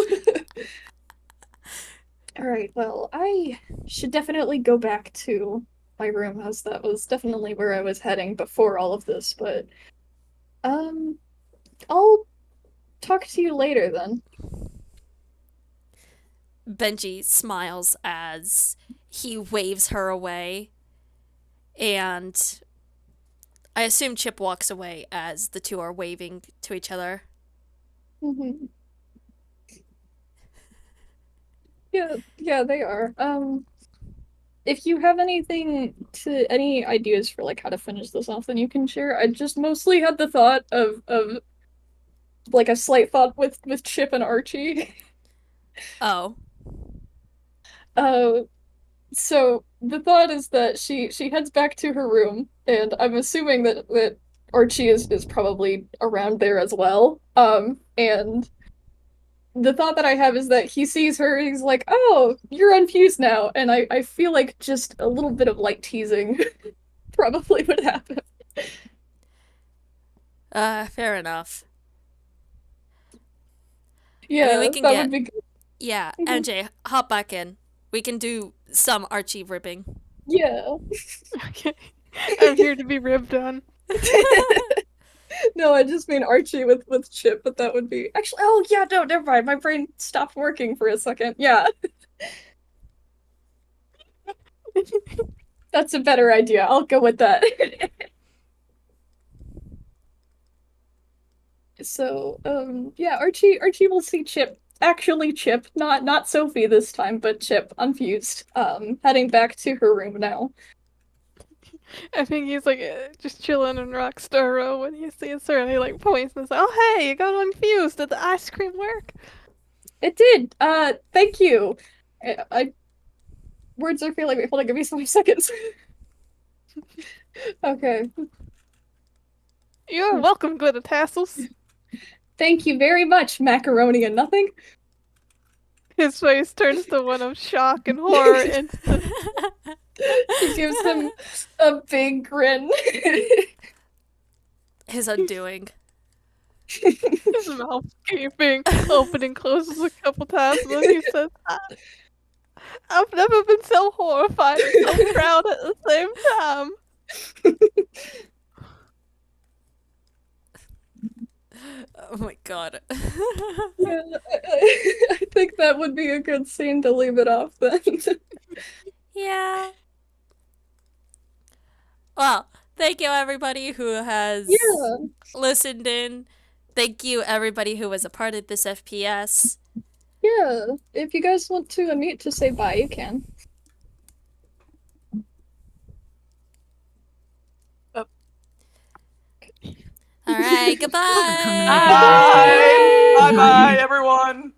All right, well, I should definitely go back to my room, as that was definitely where I was heading before all of this, but I'll talk to you later then. Benji smiles as he waves her away, and I assume Chip walks away as the two are waving to each other. Mm-hmm. Yeah, they are. If you have any ideas for like how to finish this off, then you can share. I just mostly had the thought of like a slight thought with Chip and Archie. Oh. So the thought is that she heads back to her room, and I'm assuming that Archie is probably around there as well. And the thought that I have is that he sees her and he's like, "Oh, you're unfused now," and I feel like just a little bit of light teasing probably would happen. Fair enough. Yeah, we can that get- would be good. Yeah, Mhm. MJ, hop back in. We can do some Archie ribbing. Yeah. Okay. I'm here to be ribbed on. No, I just mean Archie with Chip, but that would be actually. Oh yeah, no, never mind. My brain stopped working for a second. Yeah, that's a better idea. I'll go with that. So, yeah, Archie will see Chip. Actually, Chip, not Sophie this time, but Chip, unfused. Heading back to her room now. I think he's like just chilling in Rockstar Row when he sees her and he like points and says, "Oh hey, you got unfused. Did the ice cream work?" It did. Thank you. Words are feeling. Wait, hold on, give me 5 seconds. Okay. You're welcome, Glitter Tassels. Thank you very much, macaroni and nothing. His face turns to one of shock and horror and She gives him a big grin. His undoing. his mouth gaping, open and closes a couple times, and then he says, "I've never been so horrified and so proud at the same time." Oh my god. Yeah, I think that would be a good scene to leave it off then. Yeah. Well, thank you everybody who has Yeah. listened in. Thank you everybody who was a part of this FPS. Yeah. If you guys want to unmute to say bye, you can. Okay, goodbye. coming. Bye. Bye. Bye, everyone.